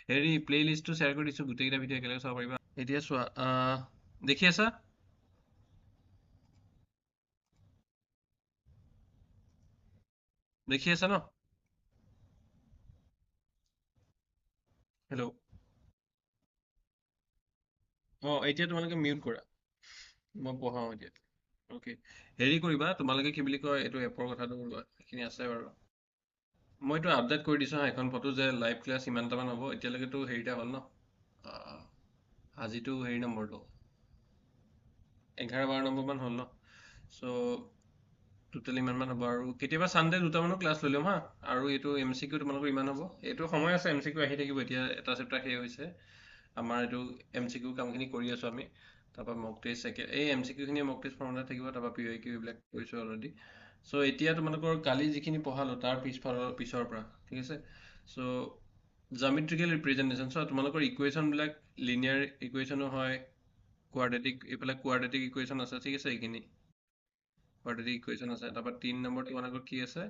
হেৰি প্লেলিষ্টটো শ্বেয়াৰ কৰি দিছোঁ, গোটেইকেইটা ভিডিঅ' একেলগে চাব পাৰিবা। এতিয়া চোৱা, দেখি আছা? দেখি আছা ন? হেল্ল'। এতিয়া তোমালোকে মিউট কৰা, মই পঢ়াওঁ এতিয়া। অ'কে, হেৰি কৰিবা তোমালোকে, কি বুলি কয়, এইটো এপৰ কথাটো এইখিনি আছে বাৰু। মইতো আপডেট কৰি দিছোঁ হা, এখন ফটো যে লাইভ ক্লাছ ইমানটামান হ'ব। এতিয়ালৈকেতো হেৰিটা হ'ল ন, আহ, আজিতো হেৰি নম্বৰটো 11-12 নম্বৰমান হ'ল ন। চ' টোটেল ইমানমান হ'ব, আৰু কেতিয়াবা ছানডে দুটামানো ক্লাছ লৈ ল'ম হা। আৰু এইটো MCQ তোমালোকৰ ইমান হ'ব, এইটো সময় আছে, MCQ আহি থাকিব। এতিয়া এটা চেপ্টাৰ শেষ হৈছে, আমাৰ এইটো MCQ কামখিনি কৰি আছোঁ আমি। তাৰপৰা মক টেষ্ট এই MCQখিনিয়ে মক টেষ্ট ফৰ্মুলা থাকিব, তাৰপৰা PYQ এইবিলাক কৰিছোঁ অলৰেডি। চ' এতিয়া তোমালোকৰ কালি যিখিনি পঢ়ালোঁ তাৰ পিছৰ পৰা, ঠিক আছে। চ' জামেট্ৰিকেল ৰিপ্ৰেজেণ্টেশ্যন, চ' তোমালোকৰ ইকুৱেশ্যনবিলাক লিনিয়াৰ ইকুৱেশ্যনো হয়, এইফালে কোৱাড্ৰেটিক ইকুৱেশ্যন আছে, ঠিক আছে। এইখিনি কোৱাড্ৰেটিক ইকুৱেশ্যন আছে, তাৰপৰা 3 নম্বৰ তোমালোকৰ কি আছে,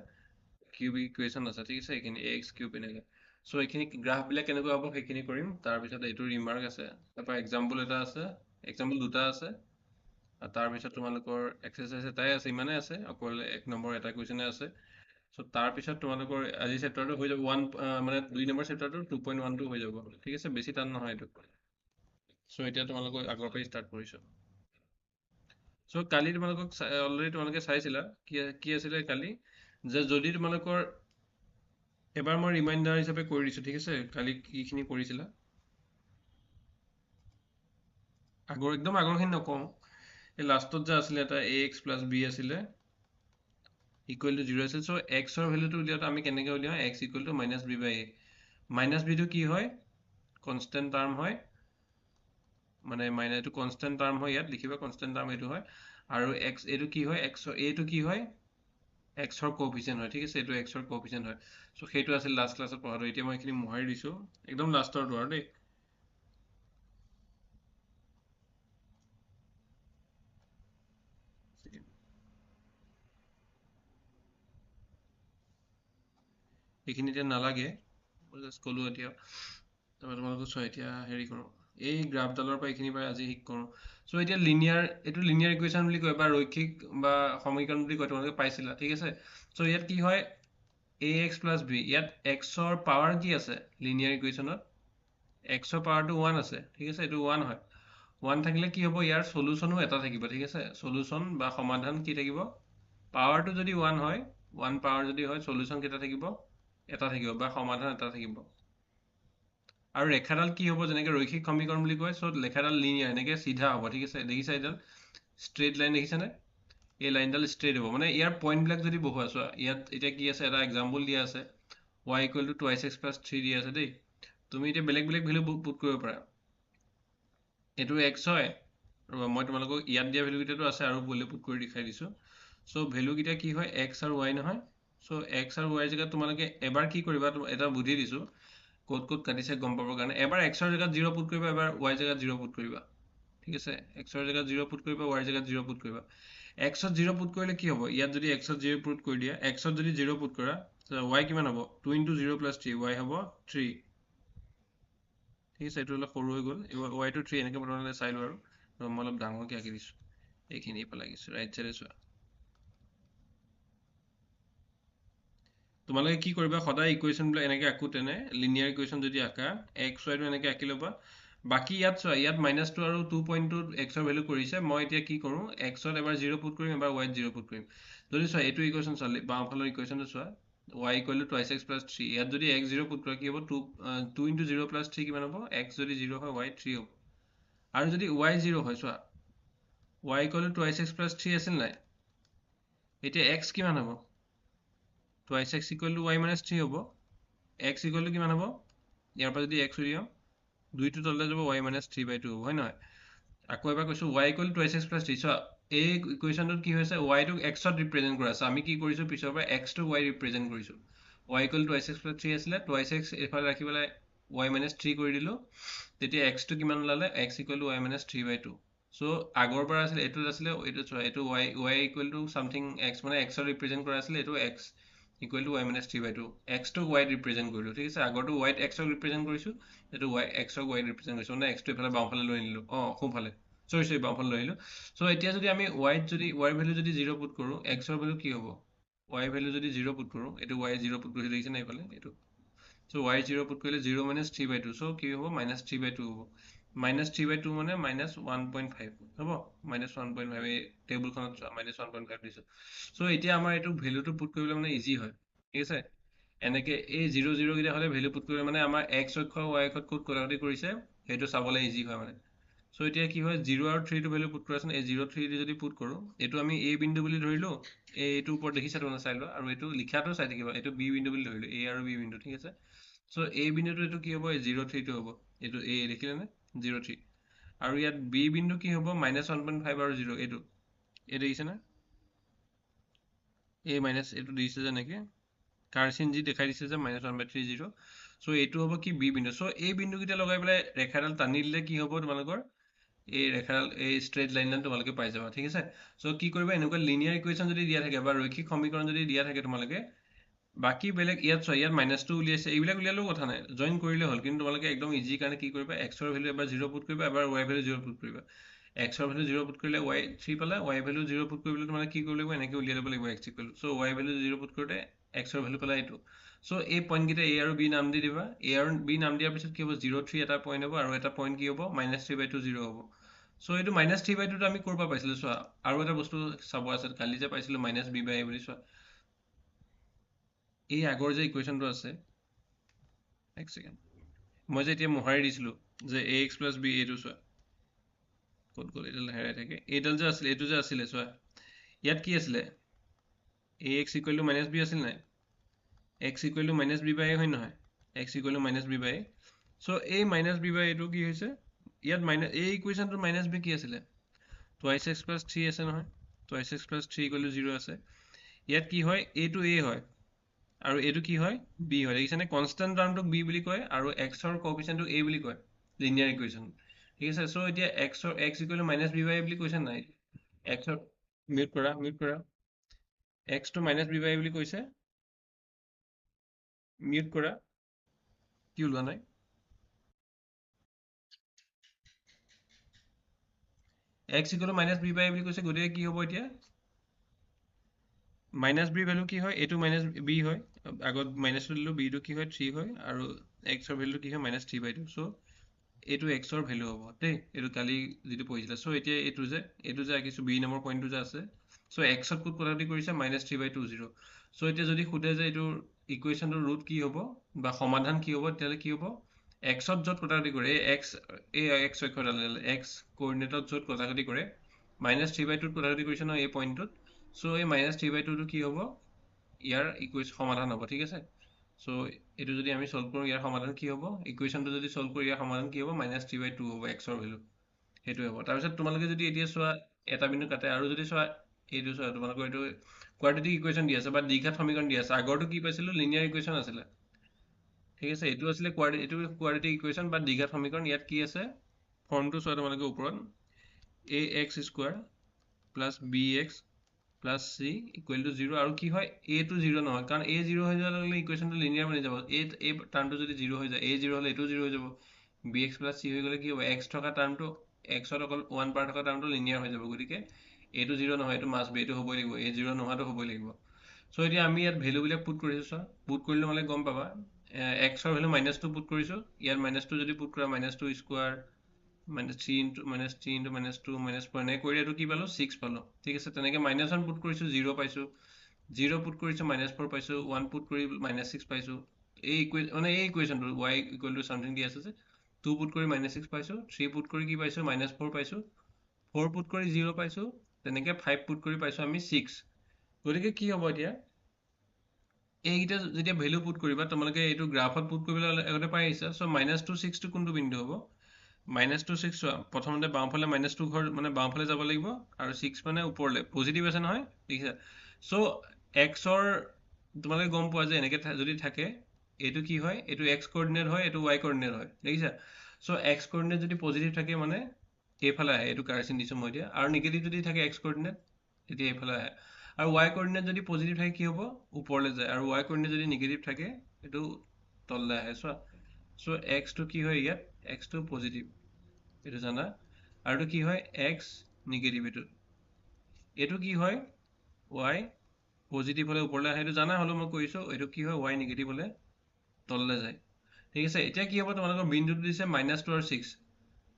কিউবিক ইকুৱেশ্যন আছে, ঠিক আছে। এইখিনি AX কিউব এনেকৈ। চ' এইখিনি গ্ৰাফবিলাক কেনেকুৱা হ'ব সেইখিনি কৰিম। তাৰপিছত এইটো ৰিমাৰ্ক আছে, তাৰপৰা এক্সাম্পল এটা আছে, এক্সাম্পল দুটা আছে। আৰু তাৰপিছত তোমালোকৰ এক্সাৰচাইজ এটাই আছে, ইমানেই আছে, অকল 1 নম্বৰ এটা কুৱেশ্যনে আছে। চ' তাৰপিছত তোমালোকৰ আজি চেপ্টাৰটো হৈ যাব, মানে 2 নম্বৰ চেপ্টাৰটো 2.12 হৈ যাব, ঠিক আছে। বেছি টান নহয় এইটো। চ' এতিয়া তোমালোকৰ আগৰ পৰাই ষ্টাৰ্ট কৰিছোঁ। চ' কালি তোমালোকক অলৰেডি তোমালোকে চাইছিলা, কি আছিলে কালি, যে যদি তোমালোকৰ, এবাৰ মই ৰিমাইণ্ডাৰ হিচাপে কৰি দিছোঁ, ঠিক আছে। কালি কিখিনি কৰিছিলা, একদম আগৰখিনি নকওঁ। এই লাষ্টত যে আছিলে এটা AX + B আছিলে, ইকুৱেল টু 0 আছিল। চ' এক্সৰ ভেলুটো উলিয়াওঁতে আমি কেনেকৈ উলিয়াওঁ, X = -b/a। -bটো কি হয়, কনষ্টেণ্ট টাৰ্ম হয়, মানে এইটো কনষ্টেণ্ট টাৰ্ম হয়, ইয়াত লিখিবা কনষ্টেণ্ট টাৰ্ম এইটো হয়। আৰু এইটো কি হয়, এইটো কি হয়, এক্সৰ কোএফিচিয়েণ্ট হয়, ঠিক আছে। এইটো এক্সৰ কোএফিচিয়েণ্ট হয়। চ' সেইটো আছিল লাষ্ট ক্লাছত পঢ়াটো। এতিয়া মই এইখিনি মোহাৰি দিছোঁ, একদম লাষ্টৰটো আৰু দেই। এইখিনি এতিয়া নালাগে, জাষ্ট ক'লোঁ এতিয়া। তাৰপৰা তোমালোকক চোৱা, এতিয়া হেৰি কৰোঁ, এই গ্ৰাফডালৰ পৰা এইখিনিৰ পৰা আজি শিক কৰোঁ। চ' এতিয়া এইটো লিনিয়াৰ ইকুৱেশ্যন বুলি কয়, বা ৰৈখিক বা সমীকৰণ বুলি কয়, তোমালোকে পাইছিলা, ঠিক আছে। চ' ইয়াত কি হয়, AX + B, ইয়াত এক্সৰ পাৱাৰ কি আছে লিনিয়াৰ ইকুৱেশ্যনত, এক্সৰ পাৱাৰটো 1 আছে, ঠিক আছে। এইটো 1 হয়। 1 থাকিলে কি হ'ব, ইয়াৰ চলুশ্যনো এটা থাকিব, ঠিক আছে। চলুশ্যন বা সমাধান কি থাকিব, পাৱাৰটো যদি 1 হয়, 1 পাৱাৰ যদি হয়, চলুশ্যন কেইটা থাকিব, এটা থাকিব, বা সমাধান এটা থাকিব। আৰু ৰেখাডাল কি হ'ব, যেনেকৈ ৰৈখিক সমীকৰণ বুলি কয়, চ' ৰেখাডাল লিনিয়াৰ, এনেকৈ চিধা হ'ব, ঠিক আছে। দেখিছা এইডাল ষ্ট্ৰেইট লাইন, দেখিছানে? এই লাইনডাল ষ্ট্ৰেইট হ'ব, মানে ইয়াৰ পইণ্টবিলাক যদি বহুৱা, চোৱা ইয়াত এতিয়া কি আছে, এটা এক্সাম্পল দিয়া আছে, y = 2x + 3 দিয়া আছে দেই। তুমি এতিয়া বেলেগ বেলেগ ভেলু পুট কৰিব পাৰা। এইটো x হয়, মই তোমালোকক ইয়াত দিয়া ভেলুকেইটাতো আছে, আৰু বেলেগ পুট কৰি দেখাই দিছোঁ। চ' ভেলুকেইটা কি হয়, x আৰু y নহয়। চ' x আৰু y জেগাত তোমালোকে এবাৰ কি কৰিবা, এটা বুদ্ধি দিছোঁ, ক'ত ক'ত কাটিছে গম পাবৰ কাৰণে। এবাৰ x ৰ জেগাত 0 পুট কৰিবা, এবাৰ y জেগাত 0 পুট কৰিবা, ঠিক আছে। x ৰ জেগাত 0 পুট কৰিবা, y জেগাত 0 পুট কৰিবা। x ত 0 পুট কৰিলে কি হ'ব, ইয়াত যদি x ত 0 পুট কৰি দিয়া, x ত যদি 0 পুট কৰা, y কিমান হ'ব, 2 × 0 + 3, y হ'ব 3, ঠিক আছে। এইটো অলপ সৰু হৈ গ'ল, y টো 3, এনেকৈ প্ৰথমতে চাই লওঁ, আৰু মই অলপ ডাঙৰকৈ আঁকি দিছোঁ। এইখিনি এইফালে লাগিছোঁ, ৰাইট চাইডে চোৱা। তোমালোকে কি কৰিবা, সদায় ইকুৱেশ্যনবিলাক এনেকৈ আঁকোতেনে, লিনিয়াৰ ইকুৱেশ্যন যদি আঁকা, x y টো এনেকৈ আঁকি ল'বা। বাকী ইয়াত চোৱা, ইয়াত -2 আৰু 2.2 x ৰ ভেলু কৰিছে। মই এতিয়া কি কৰোঁ, x ত এবাৰ 0 পুট কৰিম, এবাৰ y ত 0 পুট কৰিম। যদি চোৱা, এইটো ইকুৱেশ্যন চোৱা, বাওঁফালৰ ইকুৱেশ্যনটো চোৱা, y = 2x + 3, ইয়াত যদি x 0 পুট কৰা, কি হ'ব, 2 × 0 + 3 কিমান হ'ব, x যদি 0 হয়, y 3 হ'ব। আৰু যদি y 0 হয়, চোৱা, y = 2x + 3 আছিল নাই, এতিয়া x কিমান হ'ব, 2x = y - 3 হ'ব। x = কিমান হ'ব, ইয়াৰ পৰা যদি x উলিয়াওঁ, 2টো তললৈ যাব, y - 3/2 হ'ব, হয় নহয়। আকৌ এবাৰ কৈছোঁ, y = 2x + 3, চোৱা, এই ইকুৱেশ্যনটোত কি হৈছে, y টোক x ত ৰিপ্ৰেজেণ্ট কৰা আছে। আমি কি কৰিছোঁ, পিছৰ পৰা x টোক y ৰিপ্ৰেজেণ্ট কৰিছোঁ। y = 2x + 3 আছিলে, 2x এইফালে ৰাখি পেলাই y - 3 কৰি দিলোঁ। তেতিয়া x টো কিমান ওলালে, x = y - 3/2। চ' আগৰ পৰা আছিলে, এইটোত আছিলে, এইটো চোৱা, এইটো y = চামথিং x, মানে x ত ৰিপ্ৰেজেণ্ট কৰা আছিলে, এইটো x। Equal to y minus 3/2 এক্সটো ৱাইত ৰিপ্ৰেজেণ্ট কৰিলোঁ ঠিক আছে আগৰটো ৱাইত এক্সক ৰিপ্ৰেজেণ্ট কৰিছোঁ এইটো এক্সক ৱাইত ৰিপ্ৰেজেণ্ট কৰিছোঁ মানে এক্সটো এইফালে বাওঁফালে লৈ আনিলোঁ সোঁফালে চৰি বাওঁফালে লৈ আহিলোঁ চ' এতিয়া যদি আমি ৱাইত যদি ৱাইৰ ভেলু যদি 0 পুট কৰোঁ এক্সৰ ভেলু কি হ'ব ৱাইৰ ভেলু যদি 0 পুট কৰোঁ এইটো ৱাই 0 পুট কৰিছে দেখিছে নাই এইফালে এইটো চ' ৱাই 0 পুট কৰিলে 0 মাইনাছ 3/2 চ' কি হ'ব মাইনাছ 3/2 হ'ব মাইনাছ 3/2 মানে মাইনাছ 1.5 হ'ব মাইনাছ 1.5 এই টেবুলখনত মাইনাছ 1.5 দিছোঁ চ' এতিয়া আমাৰ এইটো ভেলুটো পুট কৰিবলৈ মানে ইজি হয় ঠিক আছে এনেকে এই 0 0 কেইটা হ'লে ভেলু পুট কৰিলে মানে আমাৰ এক্স অক্ষ ৱাই অক্ষত ক'ত কটাকটি কৰিছে সেইটো চাবলৈ ইজি হয় মানে চ' এতিয়া কি হয় 0 আৰু 3 টো ভেলু পুট কৰাচোন এই 0 3 যদি পুট কৰোঁ এইটো আমি এ বিন্দু বুলি ধৰিলোঁ এইটো ওপৰত দেখিছা তোমালোকে চাই লোৱা আৰু এইটো লিখাটো চাই থাকিবা এইটো বি বিন্দু বুলি ধৰিলোঁ এ আৰু বি বিন্দু ঠিক আছে চ' এই বিন্দুটো এইটো কি হ'ব এই 0 3 টো হ'ব এইটো এ দেখিলে নে 0 3 আৰু ইয়াত বি বিন্দু কি হ'ব মাইনাছ 1.5 আৰু 0 এইটো এই দেখিছে না এই মাইনাছ এইটো দিছে যেনেকৈ কাৰচিন যি দেখাই দিছে যে মাইনাছ 1/3 চ' এইটো হ'ব কি বি বিন্দু চ' এই বিন্দুকেইটা লগাই পেলাই ৰেখাডাল টানি দিলে কি হ'ব তোমালোকৰ এই ৰেখাডাল এই ষ্ট্ৰেইট লাইনডাল তোমালোকে পাই যাবা ঠিক আছে চ' কি কৰিবা এনেকুৱা লিনিয়াৰ ইকুৱেশ্যন যদি দিয়া থাকে বা ৰৈখিক সমীকৰণ যদি দিয়া থাকে তোমালোকে বাকী বেলেগ ইয়াত চোৱা ইয়াত মাইনাছটো উলিয়াইছে এইবিলাক উলিয়ালেও কথা নাই জইন কৰিলে হ'ল কিন্তু তোমালোকে একদম ইজি কাৰণে কি কৰিবা এক্সৰ ভেলু এবাৰ 0 পুট কৰিবা এবাৰ ৱাই ভেলু 0 পুট কৰিবা এক্সৰ ভেলু 0 পুট কৰিলে ৱাই 3 পালা ৱাই ভেলু 0 পুট কৰিবলৈ তোমালোকে কি কৰিব লাগিব এনেকৈ উলিয়াই ল'ব লাগিব এক্স ইকুৱেল চ' ৱাই ভেলু 0 পুট কৰোঁতে এক্সৰ ভেলু পালা এইটো চ' এই পইণ্টকেইটা এ আৰু বি নাম দি দিবা এ আৰু বি নাম দিয়াৰ পিছত কি হ'ব 0 3 এটা পইণ্ট হ'ব আৰু এটা পইণ্ট কি হ'ব মাইনাছ 3/2 0 হ'ব চ' এইটো মাইনাছ 3/2 আমি ক'ৰ পৰা পাইছিলোঁ চোৱা আৰু এটা বস্তু চাব আছে কালি যে পাইছিলোঁ মাইনাছ বি বাই এ বুলি চোৱা এই আগৰ যে ইকুৱেশ্যনটো আছে এক ছেকেণ্ড মই যে এতিয়া মোহাৰি দিছিলোঁ যে এ এক্স প্লাছ বি এইটো চোৱা ক'ত গ'ল এইডাল হেৰাই থাকে এইডাল যে আছিলে এইটো যে আছিলে চোৱা ইয়াত কি আছিলে a x equal to minus b আছিল নাই x equal to minus b by a হয় নহয় x equal to minus b by a চ' এই মাইনাছ বি বাই এইটো কি হৈছে ইয়াত মাইনাছ এই ইকুৱেশ্যনটোৰ মাইনাছ বি কি আছিলে টুৱাইছ এক্স প্লাছ 3 আছে নহয় twice x plus 3 equal to 0 আছে ইয়াত কি হয় এইটো এ হয় আৰু এইটো কি হয় বি হয় দেখিছেনে কনষ্টেণ্ট টাৰ্মটোক বি বুলি কয় আৰু এক্সৰ কোএফিচিয়েণ্টটোক এ বুলি কয় লিনিয়াৰ ইকুৱেশ্যন ঠিক আছে চ' এতিয়া x equal to minus b by a বুলি কৈছে নাই এক্সৰ মিউট কৰা এক্সটো মাইনাছ বি বাই এ বুলি কৈছে মিউট কৰা কি ওলোৱা নাই x equal to minus b by a বুলি কৈছে গতিকে কি হ'ব এতিয়া মাইনাছ বিৰ ভেলু কি হয় এইটো মাইনাছ বি হয় আগত মাইনাছটো দিলোঁ বিটো কি হয় 3 হয় আৰু এক্সৰ ভেলুটো কি হয় মাইনাছ 3/2 চ' এইটো এক্সৰ ভেলু হ'ব দেই এইটো কালি যিটো পঢ়িছিলে চ' এতিয়া এইটো যে আঁকিছোঁ বি নামৰ পইণ্টটো যে আছে চ' এক্সত ক'ত কটাকটি কৰিছে মাইনাছ 3/2 0 চ' এতিয়া যদি সোধে যে এইটোৰ ইকুৱেশ্যনটোৰ ৰুট কি হ'ব বা সমাধান কি হ'ব তেতিয়াহ'লে কি হ'ব এক্সত য'ত কটাকটি কৰে এই এক্স অক্ষৰডাল এক্স কোঅৰ্ডিনেটত য'ত কটাকটি কৰে মাইনাছ 3/2 কটাকটি কৰিছে ন এই পইণ্টটোত চ' এই মাইনাছ 3/2 কি হ'ব ইয়াৰ সমাধান হ'ব ঠিক আছে চ' এইটো যদি আমি চল্ভ কৰোঁ ইয়াৰ সমাধান কি হ'ব ইকুৱেশ্যনটো যদি চল্ভ কৰোঁ ইয়াৰ সমাধান কি হ'ব মাইনাছ 3/2 হ'ব এক্সৰ ভেলু সেইটোৱে হ'ব তাৰপিছত তোমালোকে যদি এতিয়া চোৱা এটা বিন্দু কাটে আৰু যদি চোৱা এইটো চোৱা তোমালোকৰ এইটো কোৱাড্ৰেটিক ইকুৱেশ্যন দি আছে বা দ্বিঘাত সমীকৰণ দি আছে আগৰটো কি পাইছিলোঁ লিনিয়াৰ ইকুৱেশ্যন আছিলে ঠিক আছে এইটো আছিলে কোৱাড্ৰেটিক ইকুৱেশ্যন বা দ্বিঘাত সমীকৰণ ইয়াত কি আছে ফৰ্মটো চোৱা তোমালোকে ওপৰত a x square plus b x plus c equal to 0 আৰু কি হয় এটো 0 নহয় কাৰণ এ 0 হৈ যোৱাৰ লগে লগে ইকুৱেশ্যনটো লিনিয়াৰ বনি যাব এই টাৰ্মটো যদি 0 হৈ যায় এ 0 হ'লে এইটো 0 হৈ যাব বি এক্স প্লাছ চি হৈ গ'লে কি হ'ব এক্স থকা টাৰ্মটো এক্সত অকল 1 পাৰ থকা টাৰ্মটো লিনিয়াৰ হৈ যাব গতিকে এইটো 0 নহয় এইটো মাষ্ট বি এইটো হ'বই লাগিব এ 0 নোহোৱাটো হ'বই লাগিব চ' এতিয়া আমি ইয়াত ভেলুবিলাক পুট কৰিছোঁ চোৱা পুট কৰিলে মানে গম পাবা এক্সৰ ভেলু -2 পুট কৰিছোঁ ইয়াত -2 যদি পুট কৰা -2 স্কুৱাৰ -3 ইনটু -3 ইনটু -2 -4 এনেকৈ কৰি এইটো কি পালোঁ 6 পালোঁ ঠিক আছে তেনেকৈ -1 পুট কৰিছোঁ 0 পাইছোঁ 0 পুট কৰিছোঁ -4 পাইছোঁ 1 পুট কৰি -6 পাইছোঁ এই ইকুৱেশ্যনটো y ইকুৱেল টু চামথিং দি আছে যে 2 পুট কৰি -6 পাইছোঁ 3 পুট কৰি কি পাইছোঁ -4 পাইছোঁ 4 পুট কৰি 0 পাইছোঁ তেনেকৈ 5 পুট কৰি পাইছোঁ আমি 6 গতিকে কি হ'ব এতিয়া এইকেইটা যেতিয়া ভেলু পুট কৰিবা তোমালোকে এইটো গ্ৰাফত পুট কৰিবলৈ আগতে পাই আহিছা চ' -2 6টো কোনটো বিন্দু হ'ব -2 6 চোৱা প্ৰথমতে বাওঁফালে -2 ঘৰ মানে বাওঁফালে যাব লাগিব আৰু 6 মানে ওপৰলৈ পজিটিভ আছে নহয় দেখিছা চ' এক্সৰ তোমালোকে গম পোৱা যে এনেকৈ যদি থাকে এইটো কি হয় এইটো এক্স কোঅৰ্ডিনেট হয় এইটো ৱাই কোঅৰ্ডিনেট হয় দেখিছা চ' এক্স কোঅৰ্ডিনেট যদি পজিটিভ থাকে মানে এইফালে আহে এইটো কাৰেকশ্যন দিছোঁ মই এতিয়া আৰু নিগেটিভ যদি থাকে এক্স কোঅৰ্ডিনেট তেতিয়া এইফালে আহে আৰু y কোঅৰ্ডিনেট যদি পজিটিভ থাকে কি হ'ব ওপৰলৈ যায় আৰু y কোঅৰ্ডিনেট যদি নিগেটিভ থাকে এইটো তললৈ আহে চোৱা সো x টো কি হয় ইয়াত x টো পজিটিভ এইটো জানা আৰু এইটো কি হয় x নিগেটিভ এইটো কি হয় y পজিটিভ হলে ওপৰলৈ আহে এইটো জানা হলো মই কৈছো এইটো কি হয় y নিগেটিভ হলে তললৈ যায় ঠিক আছে এতিয়া কি হ'ব তোমালোকৰ বিন্দুটো দিছে -2 আৰু 6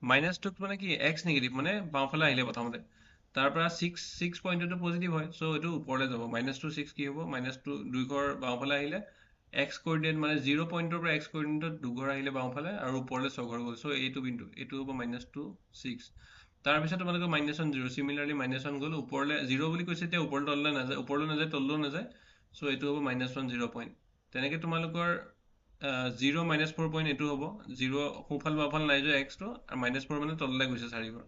-2 মানে কি x নিগেটিভ মানে বাওঁফালে আহিলে প্ৰথমতে তাৰ পৰা 6 পইণ্টটো পজিটিভ হয় সো এইটো ওপৰলৈ যাব -2 6 কি হ'ব -2 দুইঘৰ বাওঁফালে আহিলে x কোঅৰ্ডিনেট মানে 0 পইণ্টৰ পৰা x কোঅৰ্ডিনেটত দুঘৰ আহিলে বাওঁফালে আৰু ওপৰলৈ ছঘৰ গ'ল সো এইটো বিন্দু এইটো হ'ব -2 6 তাৰপিছত তোমালোকৰ -1 0 সিমিলাৰলি -1 গ'ল ওপৰলৈ 0 বুলি কৈছে এতিয়া ওপৰলৈ তললৈ নাযায় ওপৰলৈ নাযায় তললৈও নাযায় সো এইটো হ'ব -1 0 পইণ্ট তেনেকৈ তোমালোকৰ 0 -4 পইণ্ট এইটো হ'ব 0 সোঁফাল বাওঁফাল নাই যোৱা x টো আৰু -4 মানে তললৈ গৈছে চাৰিঘৰ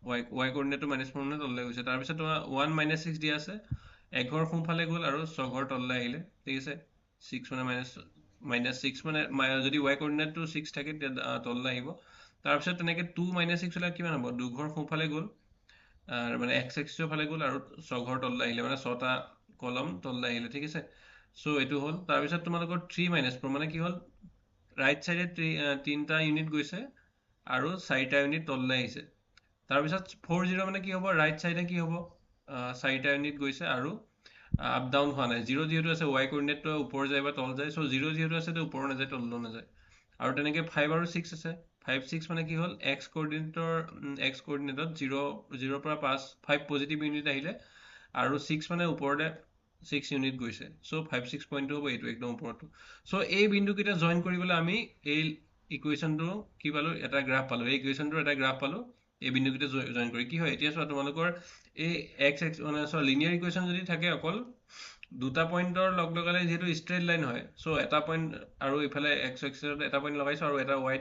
y কোঅৰ্ডিনেটটো -4 মানে তললৈ গৈছে তাৰপিছত তোমাৰ 1 - 6 দিয়া আছে এঘৰ সোঁফালে গ'ল আৰু ছঘৰ তললৈ আহিলে ঠিক আছে 6 মানে -6 মানে যদি y কোঅৰ্ডিনেটটো 6 থাকে তেতিয়া তললৈ আহিব তাৰপিছত তেনেকৈ 2 - 6 হ'লে কিমান হ'ব দুঘৰ সোঁফালে গ'ল মানে x এক্সিছৰ ফালে গ'ল আৰু ছঘৰ তললৈ আহিলে মানে 6টা কলম তললৈ আহিলে ঠিক আছে সো এইটো হ'ল তাৰপিছত তোমালোকৰ 3 - 4 মানে কি হ'ল ৰাইট চাইডে 3টা ইউনিট গৈছে আৰু 4টা ইউনিট তললৈ আহিছে তাৰপিছত 4 0 মানে কি হ'ব ৰাইট চাইডে কি হ'ব 4টা ইউনিট গৈছে আৰু আপ ডাউন হোৱা নাই 0 যিহেতু আছে y কোঅৰ্ডিনেটটো ওপৰ যায় বা তল যায় সো 0 যিহেতু আছে তো ওপৰ নাযায় তললৈ নাযায় আৰু তেনেকৈ 5 আৰু 6 আছে 5 6 মানে কি হ'ল x কোঅৰ্ডিনেটত 0 পৰা 5 পজিটিভ ইউনিট আহিলে আৰু 6 মানে ওপৰতে 6 ইউনিট গৈছে সো 5 6 পইণ্টটো হ'ব এইটো একদম ওপৰতো সো এই বিন্দুকেইটা জইন কৰিবলৈ আমি এই ইকুৱেশ্যনটো কি পালো এটা গ্ৰাফ পালো এই ইকুৱেশ্যনটোৰ এটা গ্ৰাফ পালো এই বিন্দুকেইটা জইন কৰি কি হয় এতিয়া চোৱা তোমালোকৰ এই x মানে চোৱা লিনিয়াৰ ইকুৱেশ্যন যদি থাকে অকল দুটা পইণ্টৰ লগ লগালে যিহেতু ষ্ট্ৰেইট লাইন হয় সো এটা পইণ্ট আৰু ইফালে x এক্সিছত এটা পইণ্ট লগাইছো আৰু এটা y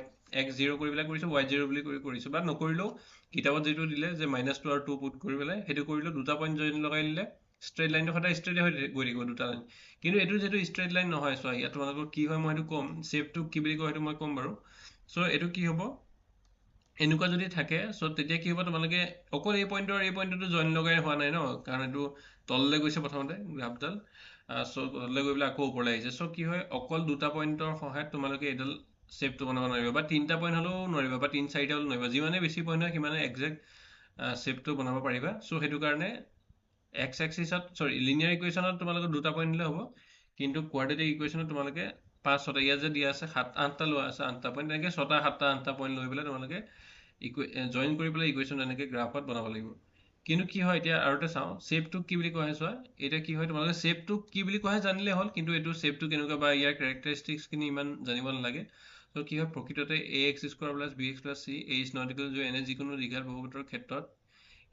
x0 কৰি পেলাই কৰিছো y0 বুলি কৰিছো বা নকৰিলেও কিতাপত যিটো দিলে যে -2 আৰু 2 পুট কৰি পেলাই সেইটো কৰিলেও দুটা পইণ্ট জইন লগাই দিলে ষ্ট্ৰেইট লাইনটো সদায় ষ্ট্ৰেইট হৈ গৈ থাকিব দুটা লাইন কিন্তু এইটো যিহেতু ষ্ট্ৰেইট লাইন নহয় চোৱা ইয়াত তোমালোকৰ কি হয় মই সেইটো ক'ম শ্বেপটো কি বুলি কয় সেইটো মই ক'ম বাৰু সো এইটো কি হ'ব এনেকুৱা যদি থাকে সো তেতিয়া কি হ'ব তোমালোকে অকল এই পইণ্টটো জইন লগাই হোৱা নাই ন কাৰণ এইটো তললৈ গৈছে প্ৰথমতে গ্ৰাফডাল সো তললৈ গৈ পেলাই আকৌ ওপৰলৈ আহিছে সো কি হয় অকল দুটা পইণ্টৰ সহায়ত তোমালোকে এইডাল শ্বেপটো বনাব নোৱাৰিবা বা 3টা পইণ্ট হ'লেও নোৱাৰিবা বা 3 4টা হ'লেও নোৱাৰিবা যিমানে বেছি পইণ্ট হয় সিমানে একজেক্ট শ্বেপটো বনাব পাৰিবা সো সেইটো কাৰণে x এক্সিছত সৰি লিনিয়াৰ ইকুৱেশ্যনত তোমালোকৰ দুটা পইণ্ট দিলে হ'ব কিন্তু কোৱাড্ৰেটিক ইকুৱেশ্যনত তোমালোকে 5 6টা ইয়াত যে দিয়া আছে 7 8টা লোৱা আছে 8টা পইণ্ট তেনেকৈ 6টা 7টা 8টা পইণ্ট লৈ পেলাই তোমালোকে জইন কৰি পেলাই ইকুৱেশ্যন এনেকৈ গ্ৰাফত বনাব লাগিব কিন্তু কি হয় এতিয়া আৰু এটা চাওঁ শ্বেপটোক কি বুলি কোৱা হয় চোৱা এতিয়া কি হয় তোমালোকে শ্বেপটোক কি বুলি কোৱা হয় জানিলে হ'ল কিন্তু এইটো শ্বেপটো কেনেকুৱা বা ইয়াৰ কেৰেক্টাৰিষ্টিক্সখিনি ইমান জানিব নালাগে তো কি হয় প্ৰকৃততে ax² + bx + c a ≠ n যিকোনো দীঘল বহুপদৰ ক্ষেত্ৰত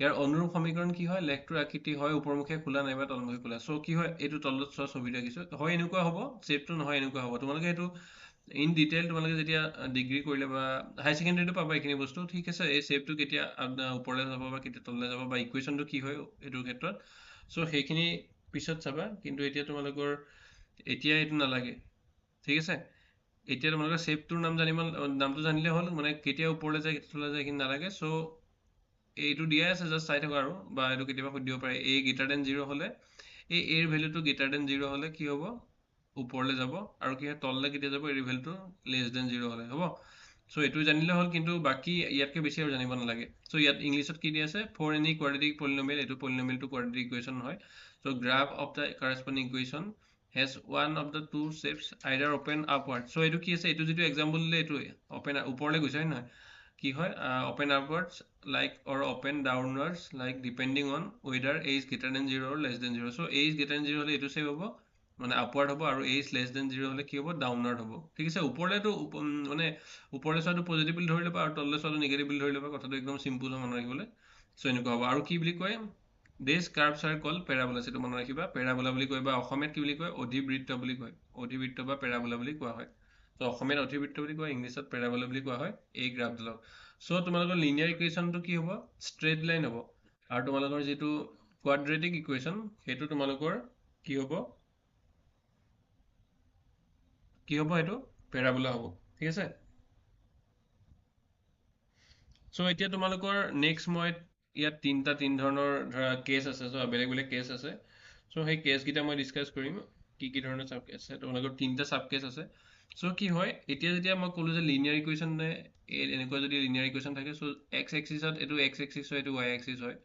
ইয়াৰ অনুৰূপ সমীকৰণ কি হয় লেখটোৰ আকৃতি হয় ওপৰমুখে খোলা নাইবা তলমুখে খোলা সো কি হয় এইটো তলত চোৱা ছবিটো দেখিছো হয় এনেকুৱা হ'ব শ্বেপটো নহয় এনেকুৱা হ'ব তোমালোকে এইটো ইন ডিটেইল তোমালোকে যেতিয়া ডিগ্ৰী কৰিলে বা হাই ছেকেণ্ডেৰীটো পাবা এইখিনি বস্তু ঠিক আছে এই শ্বেপটো কেতিয়া ওপৰলৈ যাব বা কেতিয়া তললৈ যাব বা ইকুৱেশ্যনটো কি হয় এইটোৰ ক্ষেত্ৰত সো সেইখিনি পিছত চাবা কিন্তু এতিয়া তোমালোকৰ এতিয়া এইটো নালাগে ঠিক আছে এতিয়া তোমালোকৰ শ্বেপটোৰ নামটো জানিলে হ'ল মানে কেতিয়া ওপৰলৈ যায় কেতিয়া তললৈ যায় এইখিনি নালাগে সো এইটো দিয়াই আছে জাষ্ট চাই থকা আৰু বা এইটো কেতিয়াবা সুধিব পাৰে a > 0 হ'লে এই a ৰ ভেলুটো > 0 হ'লে কি হ'ব ওপৰলৈ যাব আৰু কি হয় তললৈ কেতিয়া যাব এই ভেলুটো <0 হ'লে হ'ব সো এইটো জানিলে হ'ল কিন্তু বাকী ইয়াতকৈ বেছি আৰু জানিব নালাগে সো ইয়াত ইংলিছত কি দি আছে ফৰ এনি কোৱাড্ৰেটিক পলিনমিয়েল এইটো পলিনমিয়েলটো কোৱাড্ৰেটিক ইকুৱেশ্যন নহয় so graph of the corresponding equation has one of the two shapes either open upward so এইটো কি আছে এইটো যিটো এক্সাম্পল দিলে এইটোৱে open ওপৰলৈ গৈছে হয় নহয় কি হয় open upwards like or open downwards like depending on whether a is <0 or <0 so a is <0 হ'লে এইটো চেভ হ'ব মানে আপৱাৰ্ড হ'ব আৰু a is <0 হ'লে কি হ'ব ডাউনৱাৰ্ড হ'ব ঠিক আছে ওপৰলৈতো মানে ওপৰলৈ চোৱাটো পজিটিভ বুলি ধৰি ল'বা আৰু তললৈ চোৱাটো নিগেটিভ বুলি ধৰি ল'বা কথাটো একদম চিম্পুল হয় মনত ৰাখিবলৈ সো এনেকুৱা হ'ব আৰু কি বুলি কয় These curves are called parabolas এইটো মনত ৰাখিবা পেৰাবোলা বুলি কয় বা অসমীয়াত কি বুলি কয় অধিবৃত্ত বুলি কয় অধিবৃত্ত বা পেৰাবোলা বুলি কোৱা হয় তো অসমীয়াত অধিবৃত্ত বুলি কয় ইংলিছত পেৰাবোলা বুলি কোৱা হয় এই গ্ৰাফডালক সো তোমালোকৰ লিনিয়াৰ ইকুৱেশ্যনটো কি হ'ব ষ্ট্ৰেইট লাইন হ'ব আৰু তোমালোকৰ যিটো কোৱাড্ৰেটিক ইকুৱেশ্যন সেইটো তোমালোকৰ কি হ'ব এইটো পেৰাবোলা হ'ব ঠিক আছে সো এতিয়া তোমালোকৰ নেক্সট মই ইয়াত তিন ধৰণৰ ধৰা কেছ আছে সো বেলেগ বেলেগ কেছ আছে সো সেই কেছ গিটা মই ডিসকাস কৰিম কি ধৰণৰ সাব কেছ আছে তোমালোকৰ তিনটা সাব কেছ আছে সো কি হয় এতিয়া যেতিয়া মই ক'লো যে লিনিয়াৰ ইকুৱেশ্যন নে এনেকুৱা যদি লিনিয়াৰ ইকুৱেশ্যন থাকে সো এক্স এক্সিছত এটো এক্স এক্সিছ হয় এটো ওয়াই এক্সিছ হয়